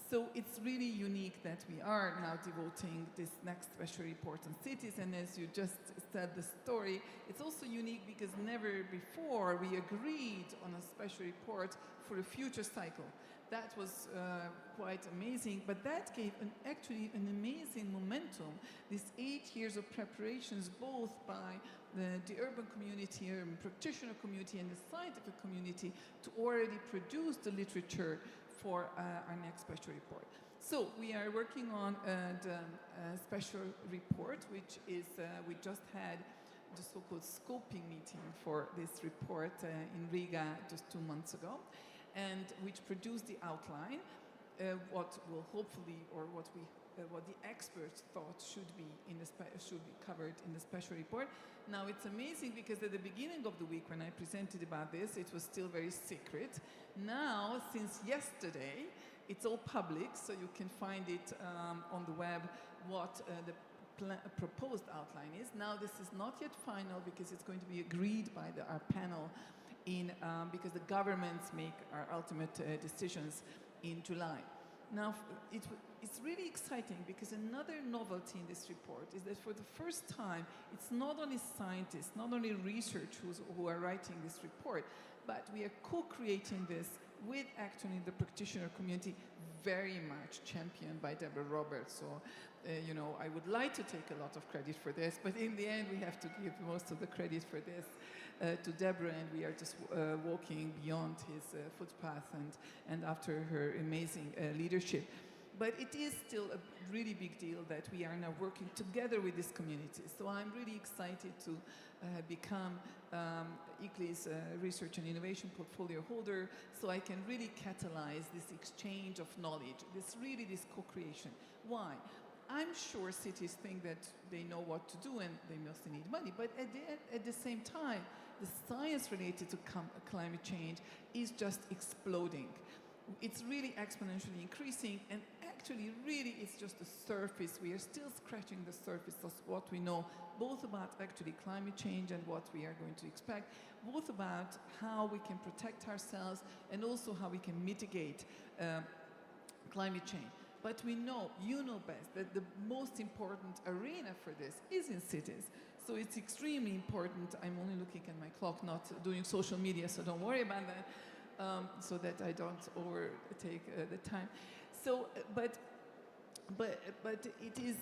So it's really unique that we are now devoting this next special report on cities. And as you just said the story, it's also unique because never before we agreed on a special report for a future cycle. That was quite amazing, but that gave actually an amazing momentum. These 8 years of preparations, both by the urban community, urban practitioner community, and the scientific community, to already produce the literature for our next special report. So we are working on the special report, which is, we just had the so-called scoping meeting for this report in Riga just 2 months ago, and which produced the outline, what will hopefully, or what the experts thought should be covered in the special report. Now it's amazing because at the beginning of the week when I presented about this, it was still very secret. Now, since yesterday, it's all public, so you can find it on the web what the proposed outline is. Now this is not yet final because it's going to be agreed by our panel because the governments make our ultimate decisions in July. Now, it's really exciting because another novelty in this report is that for the first time, it's not only scientists, not only researchers who are writing this report, but we are co-creating this with actually the practitioner community, very much championed by Deborah Roberts. So, I would like to take a lot of credit for this, but in the end, we have to give most of the credit for this to Deborah, and we are just walking beyond his footpath and after her amazing leadership. But it is still a really big deal that we are now working together with this community. So I'm really excited to become ICLEI's research and innovation portfolio holder, so I can really catalyze this exchange of knowledge, this co-creation. Why? I'm sure cities think that they know what to do and they mostly need money, but at the same time, the science related to climate change is just exploding. It's really exponentially increasing, and actually really it's just the surface. We are still scratching the surface of what we know, both about actually climate change and what we are going to expect, both about how we can protect ourselves and also how we can mitigate climate change. But we know, you know best, that the most important arena for this is in cities. So it's extremely important. I'm only looking at my clock, not doing social media, so don't worry about that, so that I don't overtake the time. So, but it is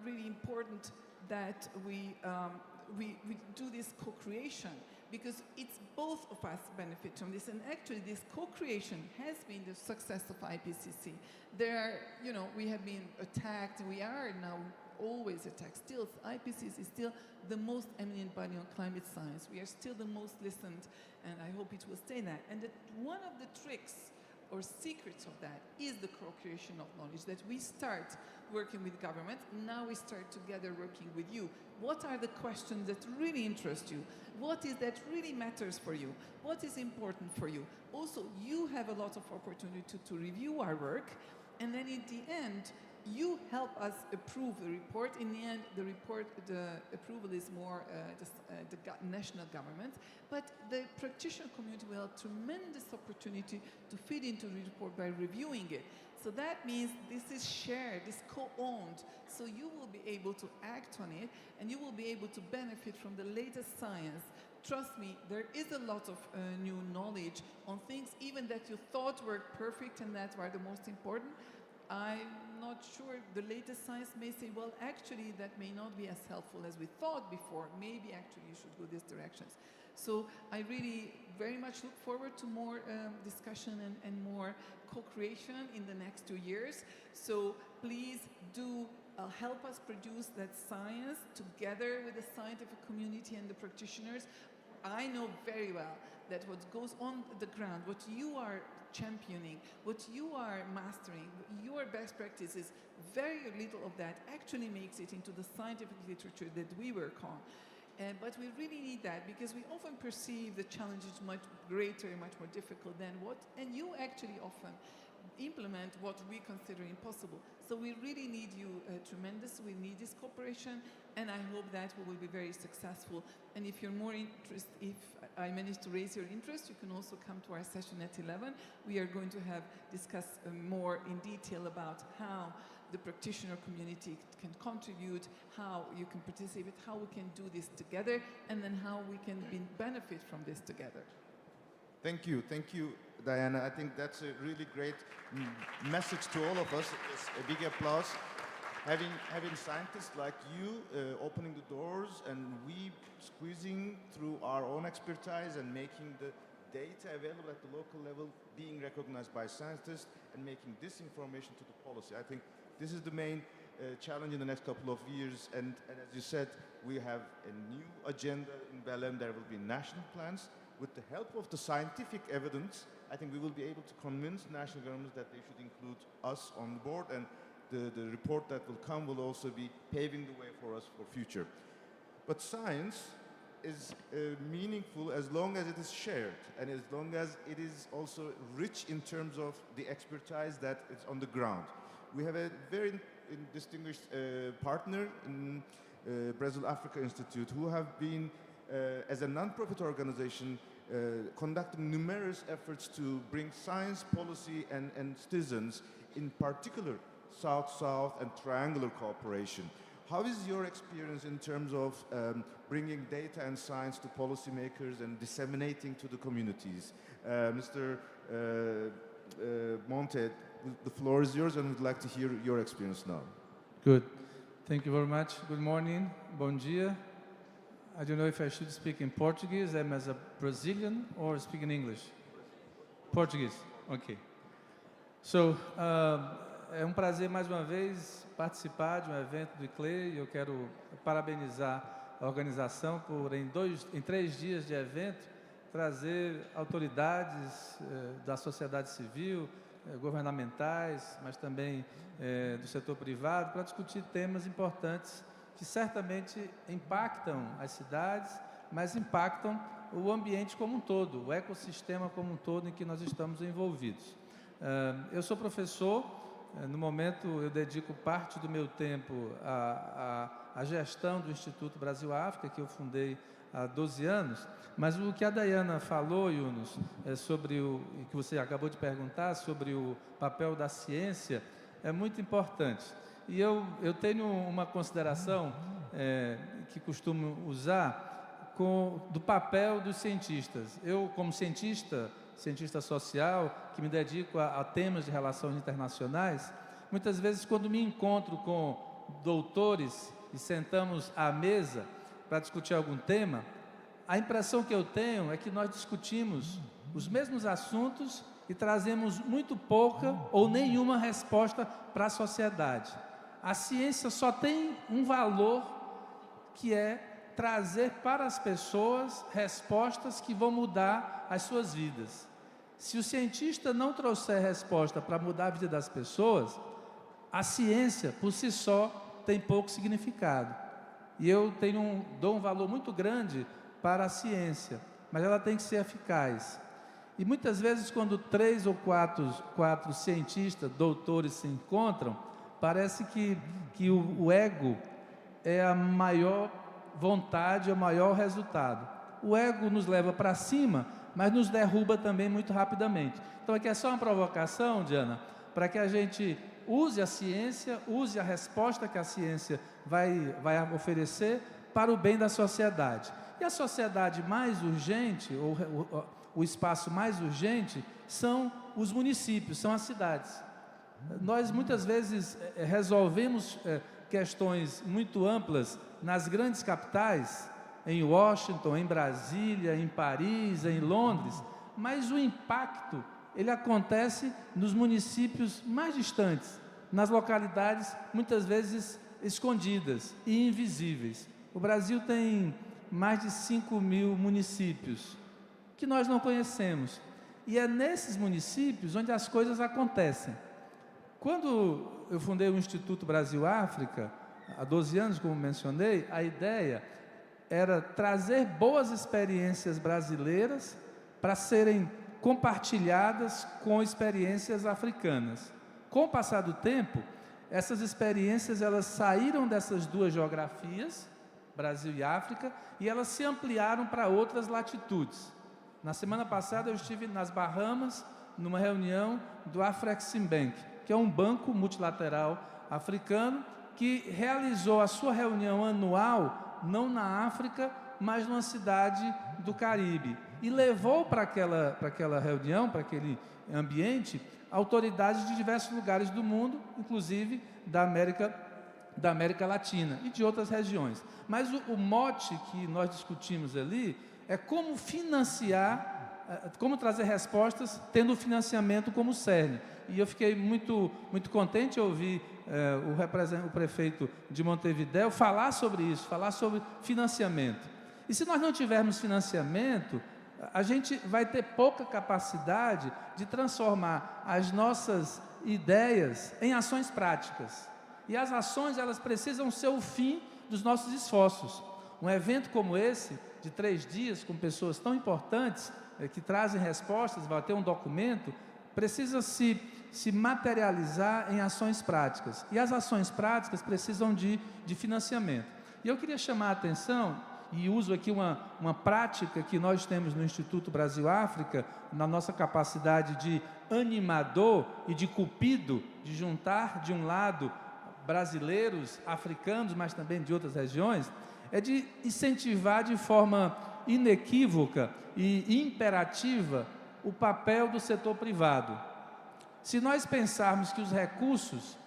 really important that we do this co-creation, because it's both of us benefit from this, and actually this co-creation has been the success of IPCC. We have been attacked, we are now always attacked. Still, IPCC is still the most eminent body on climate science. We are still the most listened, and I hope it will stay that. And one of the tricks or secrets of that is the co-creation of knowledge, that we start working with government, now we start together working with you. What are the questions that really interest you? What is that really matters for you? What is important for you? Also, you have a lot of opportunity to review our work, and then in the end, you help us approve the report. In the end, the approval is more the national government, but the practitioner community will have tremendous opportunity to fit into the report by reviewing it. So that means this is shared, this co-owned, so you will be able to act on it, and you will be able to benefit from the latest science. Trust me, there is a lot of new knowledge on things even that you thought were perfect and that were the most important. I'm not sure. The latest science may say, well, actually, that may not be as helpful as we thought before. Maybe actually you should go these directions. So I really very much look forward to more discussion and more co-creation in the next 2 years. So please do help us produce that science together with the scientific community and the practitioners. I know very well that what goes on the ground, what you are championing, what you are mastering, your best practices, very little of that actually makes it into the scientific literature that we work on. But we really need that, because we often perceive the challenges much greater and much more difficult than and you actually often implement what we consider impossible. So we really need you tremendous. We need this cooperation, and I hope that we will be very successful. And if you're more interested, if I manage to raise your interest, you can also come to our session at 11. We are going to discuss more in detail about how the practitioner community can contribute, how you can participate, how we can do this together, and then how we can benefit from this together. Thank you, Diana. I think that's a really great message to all of us. It's a big applause. Having scientists like you opening the doors, and we squeezing through our own expertise and making the data available at the local level, being recognized by scientists, and making this information to the policy. I think this is the main challenge in the next couple of years. And as you said, we have a new agenda in Belém. There will be national plans. With the help of the scientific evidence, I think we will be able to convince national governments that they should include us on the board, and the report that will come will also be paving the way for us for future. But science is meaningful as long as it is shared, and as long as it is also rich in terms of the expertise that is on the ground. We have a very distinguished partner in Brazil Africa Institute, who have been as a non-profit organization conducting numerous efforts to bring science, policy, and citizens, in particular South-South and triangular cooperation. How is your experience in terms of bringing data and science to policymakers and disseminating to the communities? Mr. Monte, the floor is yours, and we'd like to hear your experience now. Good. Thank you very much. Good morning. Bom dia. I don't know if I should speak in Portuguese. I'm as a Brazilian, or speak in English? Portuguese. Okay. So, é prazer mais uma vez participar de evento do ICLEI. Eu quero parabenizar a organização por, em 3 dias de evento, trazer autoridades da sociedade civil, governamentais, mas também do setor privado, para discutir temas importantes que certamente impactam as cidades, mas impactam o ambiente como um todo, o ecossistema como um todo em que nós estamos envolvidos. Eu sou professor, no momento eu dedico parte do meu tempo à gestão do Instituto Brasil-África, que eu fundei há 12 anos, mas o que a Dayana falou, Yunus, sobre o que você acabou de perguntar, sobre o papel da ciência, é muito importante. E eu tenho uma consideração que costumo usar do papel dos cientistas. Eu, como cientista social, que me dedico a temas de relações internacionais, muitas vezes quando me encontro com doutores e sentamos à mesa para discutir algum tema, a impressão que eu tenho é que nós discutimos os mesmos assuntos e trazemos muito pouca ou nenhuma resposta para a sociedade. A ciência só tem um valor, que é trazer para as pessoas respostas que vão mudar as suas vidas. Se o cientista não trouxer resposta para mudar a vida das pessoas, a ciência, por si só, tem pouco significado. E eu dou um valor muito grande para a ciência, mas ela tem que ser eficaz. E muitas vezes, quando 3 ou 4 cientistas, doutores se encontram, parece que o ego é a maior vontade, é o maior resultado. O ego nos leva para cima, mas nos derruba também muito rapidamente. Então aqui é só uma provocação, Diana, para que a gente use a ciência, use a resposta que a ciência vai oferecer para o bem da sociedade. E a sociedade mais urgente, ou o espaço mais urgente, são os municípios, são as cidades. Nós muitas vezes resolvemos questões muito amplas nas grandes capitais, em Washington, em Brasília, em Paris, em Londres, mas o impacto, ele acontece nos municípios mais distantes, nas localidades muitas vezes escondidas e invisíveis. O Brasil tem mais de 5.000 municípios que nós não conhecemos, e é nesses municípios onde as coisas acontecem. Quando eu fundei o Instituto Brasil-África, há 12 anos, como mencionei, a ideia era trazer boas experiências brasileiras para serem compartilhadas com experiências africanas. Com o passar do tempo, essas experiências elas saíram dessas duas geografias, Brasil e África, e elas se ampliaram para outras latitudes. Na semana passada eu estive nas Bahamas, numa reunião do Afreximbank, que é um banco multilateral africano que realizou a sua reunião anual, não na África, mas numa cidade do Caribe, e levou para aquela reunião, para aquele ambiente, autoridades de diversos lugares do mundo, inclusive da América Latina e de outras regiões. Mas o mote que nós discutimos ali é como financiar, como trazer respostas tendo o financiamento como cerne. E eu fiquei muito contente em ouvir o prefeito de Montevidéu falar sobre isso, falar sobre financiamento. E se nós não tivermos financiamento, a gente vai ter pouca capacidade de transformar as nossas ideias em ações práticas. E as ações, elas precisam ser o fim dos nossos esforços. Um evento como esse, de 3 dias, com pessoas tão importantes, que trazem respostas, vai ter um documento, precisa se materializar em ações práticas. E as ações práticas precisam de financiamento. E eu queria chamar a atenção, e uso aqui uma prática que nós temos no Instituto Brasil-África, na nossa capacidade de animador e de cupido, de juntar de um lado brasileiros, africanos, mas também de outras regiões, é de incentivar de forma inequívoca e imperativa o papel do setor privado. Se nós pensarmos que os recursos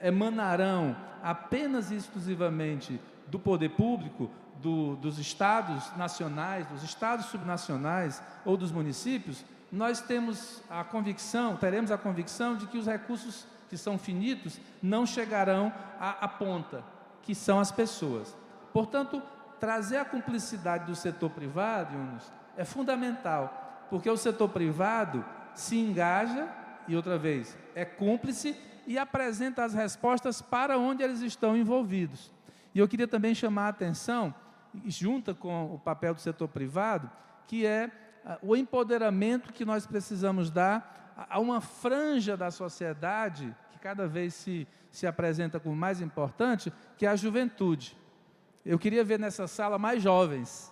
emanarão apenas e exclusivamente do poder público, dos estados nacionais, dos estados subnacionais ou dos municípios, nós teremos a convicção de que os recursos que são finitos não chegarão à ponta, que são as pessoas. Portanto, trazer a cumplicidade do setor privado, Yunus, é fundamental, porque o setor privado se engaja e outra vez, é cúmplice e apresenta as respostas para onde eles estão envolvidos. E eu queria também chamar a atenção, junto com o papel do setor privado, que é o empoderamento que nós precisamos dar a uma franja da sociedade que cada vez se apresenta como mais importante, que é a juventude. Eu queria ver nessa sala mais jovens,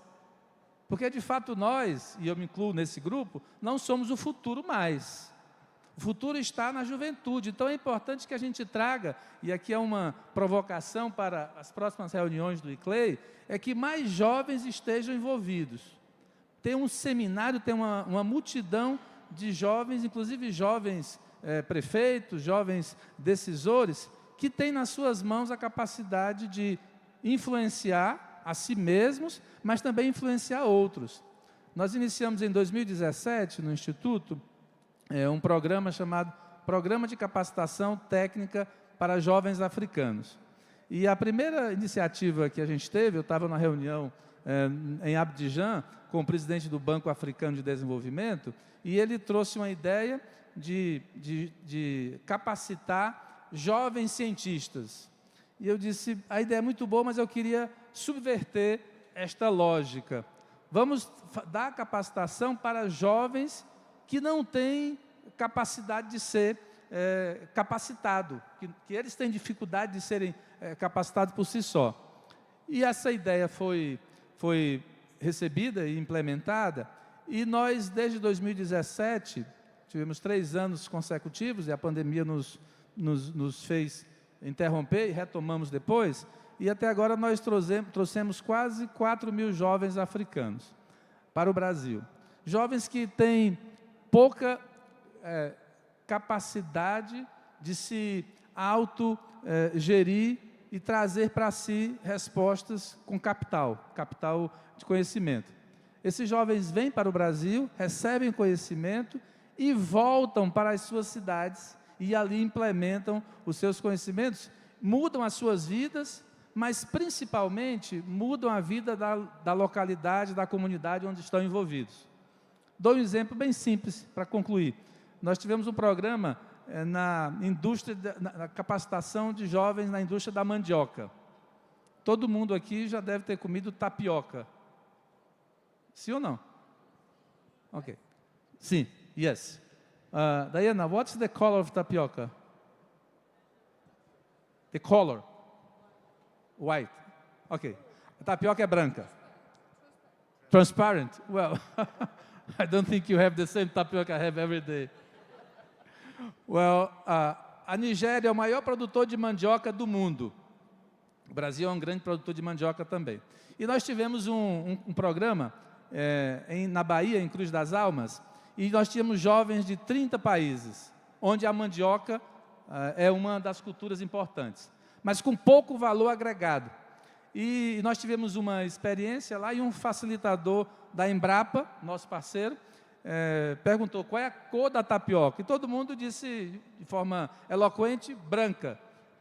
porque de fato nós, e eu me incluo nesse grupo, não somos o futuro mais. O futuro está na juventude, então é importante que a gente traga, e aqui é uma provocação para as próximas reuniões do ICLEI, é que mais jovens estejam envolvidos. Tem um seminário, tem uma multidão de jovens, inclusive jovens prefeitos, jovens decisores, que têm nas suas mãos a capacidade de influenciar a si mesmos, mas também influenciar outros. Nós iniciamos em 2017, no Instituto, um programa chamado Programa de Capacitação Técnica para Jovens Africanos. E a primeira iniciativa que a gente teve, eu estava na reunião em Abidjan, com o presidente do Banco Africano de Desenvolvimento, e ele trouxe uma ideia de capacitar jovens cientistas. E eu disse, a ideia é muito boa, mas eu queria subverter esta lógica. Vamos dar capacitação para jovens que não têm capacidade de ser capacitado, que eles têm dificuldade de serem capacitados por si só. E essa ideia foi recebida e implementada, e nós, desde 2017, tivemos 3 anos consecutivos, e a pandemia nos fez interromper, e retomamos depois, e até agora nós trouxemos quase 4.000 jovens africanos para o Brasil. Jovens que têm pouca capacidade de se autogerir e trazer para si respostas com capital de conhecimento. Esses jovens vêm para o Brasil, recebem conhecimento e voltam para as suas cidades e ali implementam os seus conhecimentos, mudam as suas vidas, mas principalmente mudam a vida da localidade, da comunidade onde estão envolvidos. Dou um exemplo bem simples para concluir. Nós tivemos um programa na indústria, na capacitação de jovens na indústria da mandioca. Todo mundo aqui já deve ter comido tapioca. Sim ou não? Ok. Sim, yes. Diana, what's the color of tapioca? The color? White. Ok. A tapioca é branca. Transparent? Well, I don't think you have the same tapioca I have every day. Well, a Nigéria é o maior produtor de mandioca do mundo. O Brasil é um grande produtor de mandioca também. E nós tivemos um programa na Bahia, em Cruz das Almas, e nós tínhamos jovens de 30 países, onde a mandioca é uma das culturas importantes, mas com pouco valor agregado. E nós tivemos uma experiência lá, e um facilitador da Embrapa, nosso parceiro, perguntou qual é a cor da tapioca, e todo mundo disse de forma eloquente, branca.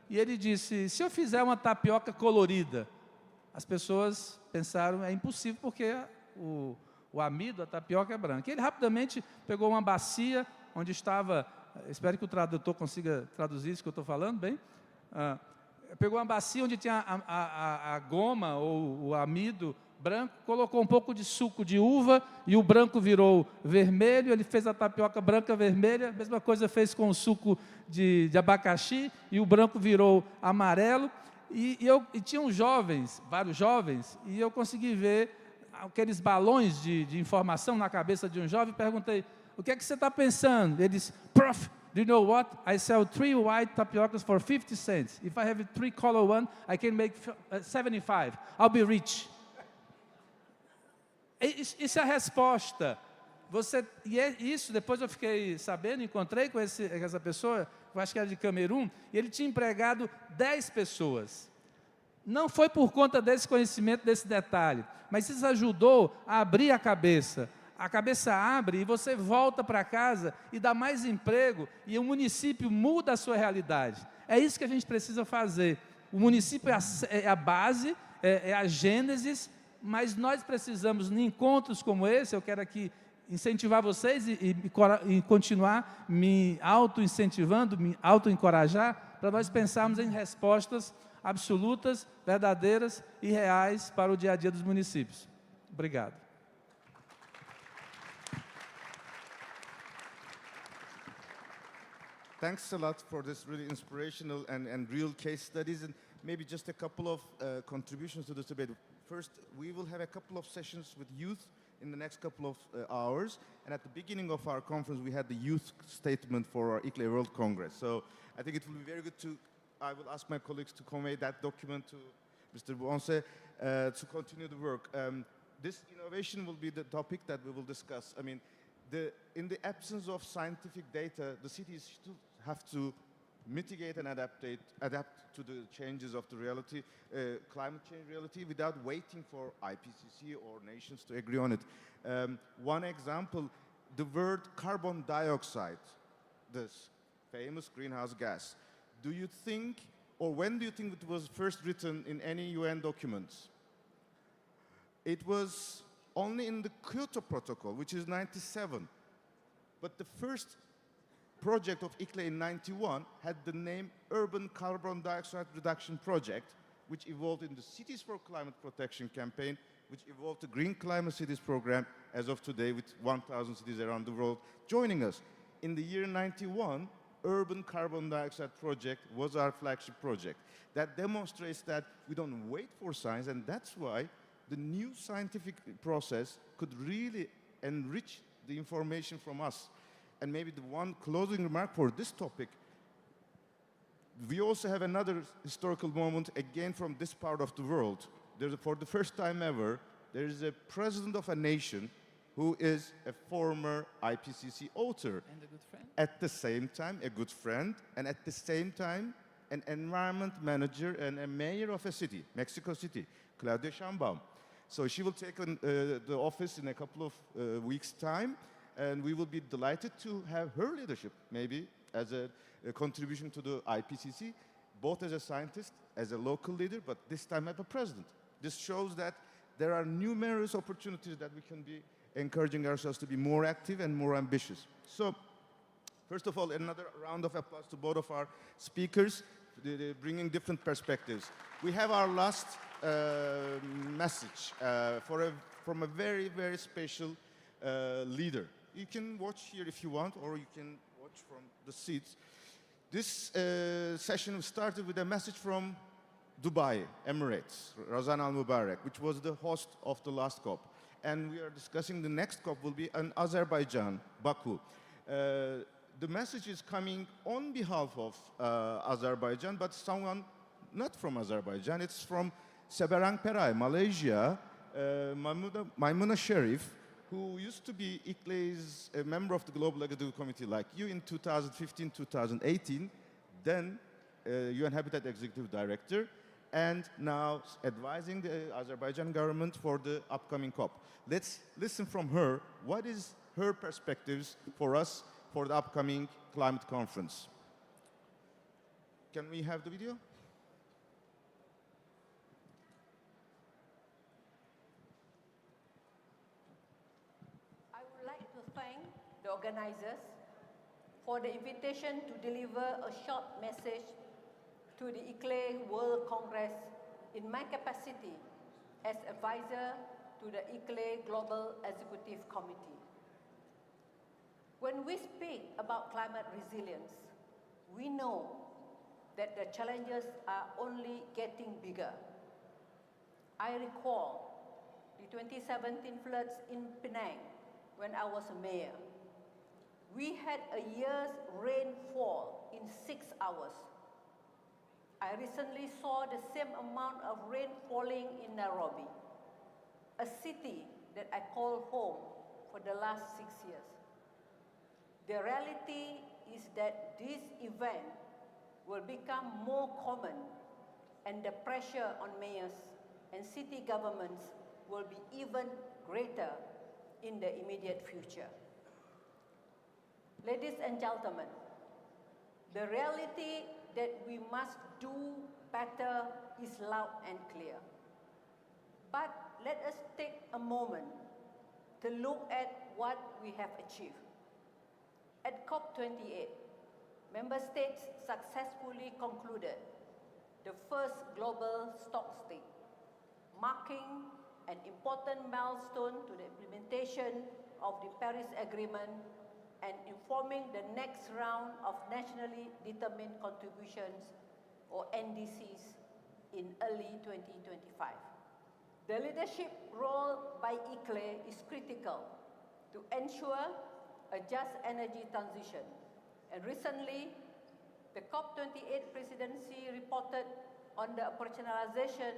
E ele disse, se eu fizer uma tapioca colorida, as pessoas pensaram, é impossível, porque o amido, a tapioca é branca. E ele rapidamente pegou uma bacia, onde estava, espero que o tradutor consiga traduzir isso que eu estou falando bem, pegou uma bacia onde tinha a goma, ou o amido branco, colocou um pouco de suco de uva, e o branco virou vermelho, ele fez a tapioca branca vermelha, a mesma coisa fez com o suco de abacaxi, e o branco virou amarelo, e tinham jovens, vários jovens, e eu consegui ver aqueles balões de informação na cabeça de um jovem, e perguntei, o que é que você está pensando? Ele disse, Prof, do you know what? I sell 3 white tapiocas for 50 cents. If I have 3 color one, I can make 75. I'll be rich. Isso é a resposta. E é isso, depois eu fiquei sabendo, encontrei com essa pessoa, eu acho que era de Camerun, e ele tinha empregado 10 pessoas. Não foi por conta desse conhecimento, desse detalhe, mas isso ajudou a abrir a cabeça. A cabeça abre e você volta para casa e dá mais emprego, e o município muda a sua realidade. É isso que a gente precisa fazer. O município é a base, é a gênese, mas nós precisamos, em encontros como esse, eu quero aqui incentivar vocês e continuar me auto-incentivando, me auto-encorajar para nós pensarmos em respostas absolutas, verdadeiras e reais para o dia a dia dos municípios. Obrigado. Thanks a lot for this really inspirational and real case studies, and maybe just a couple of contributions to this debate. First, we will have a couple of sessions with youth in the next couple of hours, and at the beginning of our conference we had the youth statement for our ICLEI World Congress. So I think it will be very good I will ask my colleagues to convey that document to Mr. Bonse to continue the work. This innovation will be the topic that we will discuss. I mean, in the absence of scientific data, the cities still have to mitigate and adapt to the changes of the reality, climate change reality, without waiting for IPCC or nations to agree on it. One example, the word carbon dioxide, this famous greenhouse gas. Do you think, or when do you think it was first written in any UN documents? It was only in the Kyoto Protocol, which is 97. But the first project of ICLEI in 91 had the name Urban Carbon Dioxide Reduction Project, which evolved in the Cities for Climate Protection campaign, which evolved the Green Climate Cities program as of today with 1,000 cities around the world joining us. In the year 91, Urban Carbon Dioxide Project was our flagship project. That demonstrates that we don't wait for science, and that's why the new scientific process could really enrich the information from us. And maybe the one closing remark for this topic, we also have another historical moment again from this part of the world. For the first time ever, there is a president of a nation who is a former IPCC author. And a good friend. At the same time, a good friend, and at the same time, an environment manager and a mayor of a city, Mexico City, Claudia Sheinbaum. So she will take on the office in a couple of weeks' time, and we will be delighted to have her leadership, maybe as a contribution to the IPCC, both as a scientist, as a local leader, but this time as a president. This shows that there are numerous opportunities that we can be encouraging ourselves to be more active and more ambitious. So, first of all, another round of applause to both of our speakers, bringing different perspectives. We have our last message from a very, very special leader. You can watch here if you want, or you can watch from the seats. This session started with a message from Dubai, Emirates, Razan Al Mubarak, which was the host of the last COP. And we are discussing the next COP will be in Azerbaijan, Baku. The message is coming on behalf of Azerbaijan, but someone not from Azerbaijan. It's from Seberang Perai, Malaysia, Maimuna Sharif, who used to be ICLEI's a member of the Global Executive Committee like you in 2015, 2018, then UN Habitat Executive Director, and now advising the Azerbaijan government for the upcoming COP. Let's listen from her. What is her perspectives for us for the upcoming climate conference? Can we have the video? I would like to thank the organizers for the invitation to deliver a short message to the ICLEI World Congress in my capacity as advisor to the ICLEI Global Executive Committee. When we speak about climate resilience, we know that the challenges are only getting bigger. I recall the 2017 floods in Penang when I was a mayor. We had a year's rainfall in 6 hours. I recently saw the same amount of rain falling in Nairobi, a city that I call home for the last 6 years. The reality is that this event will become more common, and the pressure on mayors and city governments will be even greater in the immediate future. Ladies and gentlemen, the reality that we must do better is loud and clear. But let us take a moment to look at what we have achieved. At COP28, member states successfully concluded the first global stock take, marking an important milestone to the implementation of the Paris Agreement and informing the next round of nationally determined contributions, or NDCs, in early 2025. The leadership role by ICLEI is critical to ensure a just energy transition. And recently, the COP28 presidency reported on the operationalization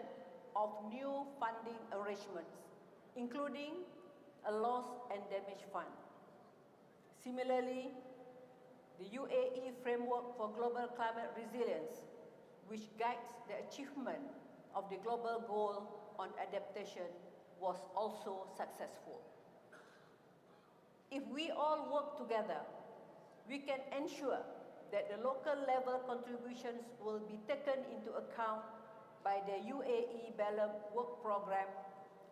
of new funding arrangements, including a loss and damage fund. Similarly, the UAE Framework for Global Climate Resilience, which guides the achievement of the global goal on adaptation, was also successful. If we all work together, we can ensure that the local level contributions will be taken into account by the UAE BELEM work program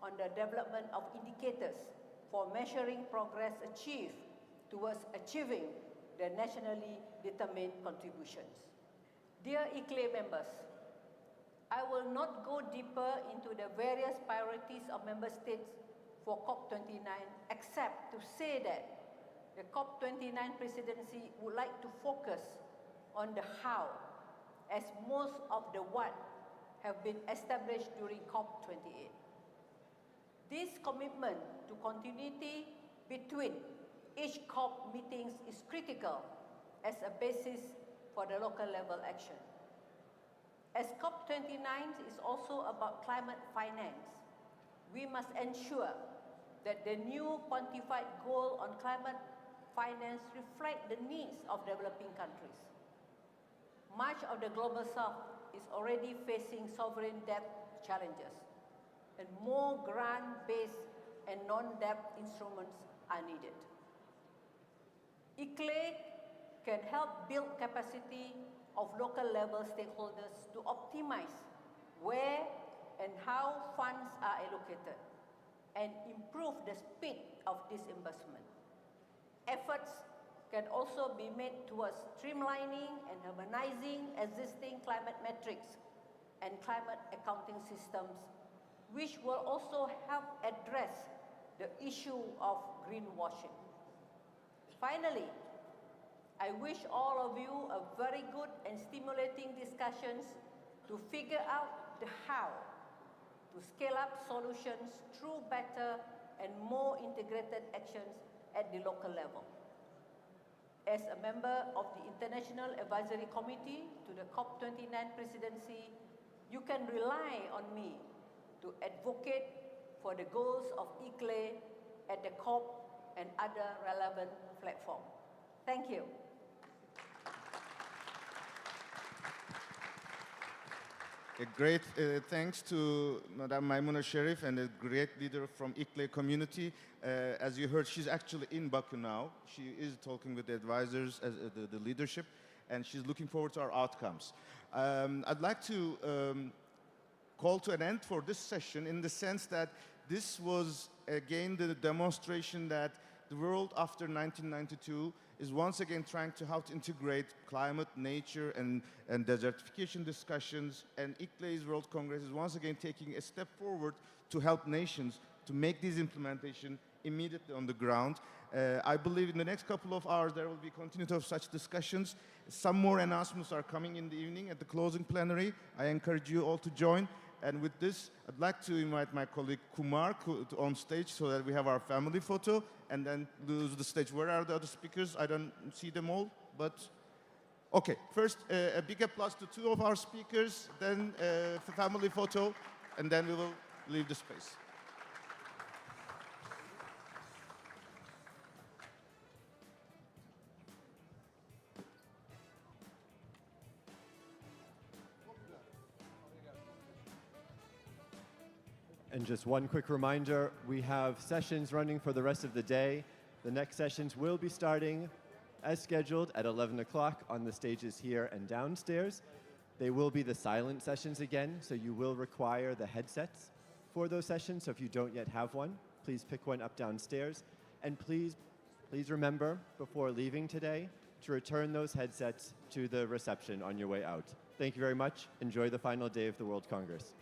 on the development of indicators for measuring progress achieved towards achieving the nationally determined contributions. Dear ICLEI members, I will not go deeper into the various priorities of member states for COP29, except to say that the COP29 presidency would like to focus on the how, as most of the what have been established during COP28. This commitment to continuity between each COP meetings is critical as a basis for the local level action. As COP29 is also about climate finance, we must ensure that the new quantified goal on climate finance reflect the needs of developing countries. Much of the global south is already facing sovereign debt challenges, and more grant-based and non-debt instruments are needed. ICLEI can help build capacity of local level stakeholders to optimize where and how funds are allocated and improve the speed of disbursement. Efforts can also be made towards streamlining and harmonizing existing climate metrics and climate accounting systems, which will also help address the issue of greenwashing. Finally, I wish all of you a very good and stimulating discussions to figure out the how to scale up solutions through better and more integrated actions at the local level. As a member of the International Advisory Committee to the COP29 presidency, you can rely on me to advocate for the goals of ICLEI at the COP and other relevant platforms. Thank you. A great thanks to Madam Maimuna Sherif and a great leader from ICLEI community. As you heard, she's actually in Baku now. She is talking with the advisors, the leadership, and she's looking forward to our outcomes. I'd like to call to an end for this session in the sense that this was again the demonstration that the world after 1992 is once again trying to how to integrate climate, nature, and desertification discussions. And ICLEI's World Congress is once again taking a step forward to help nations to make this implementation immediately on the ground. I believe in the next couple of hours there will be continuity of such discussions. Some more announcements are coming in the evening at the closing plenary. I encourage you all to join. And with this, I'd like to invite my colleague Kumar on stage so that we have our family photo and then lose the stage. Where are the other speakers? I don't see them all, but okay. First, a big applause to two of our speakers, then a family photo, and then we will leave the space. And just one quick reminder, we have sessions running for the rest of the day. The next sessions will be starting as scheduled at 11 o'clock on the stages here and downstairs. They will be the silent sessions again, so you will require the headsets for those sessions. So if you don't yet have one, please pick one up downstairs. And please remember, before leaving today, to return those headsets to the reception on your way out. Thank you very much. Enjoy the final day of the World Congress.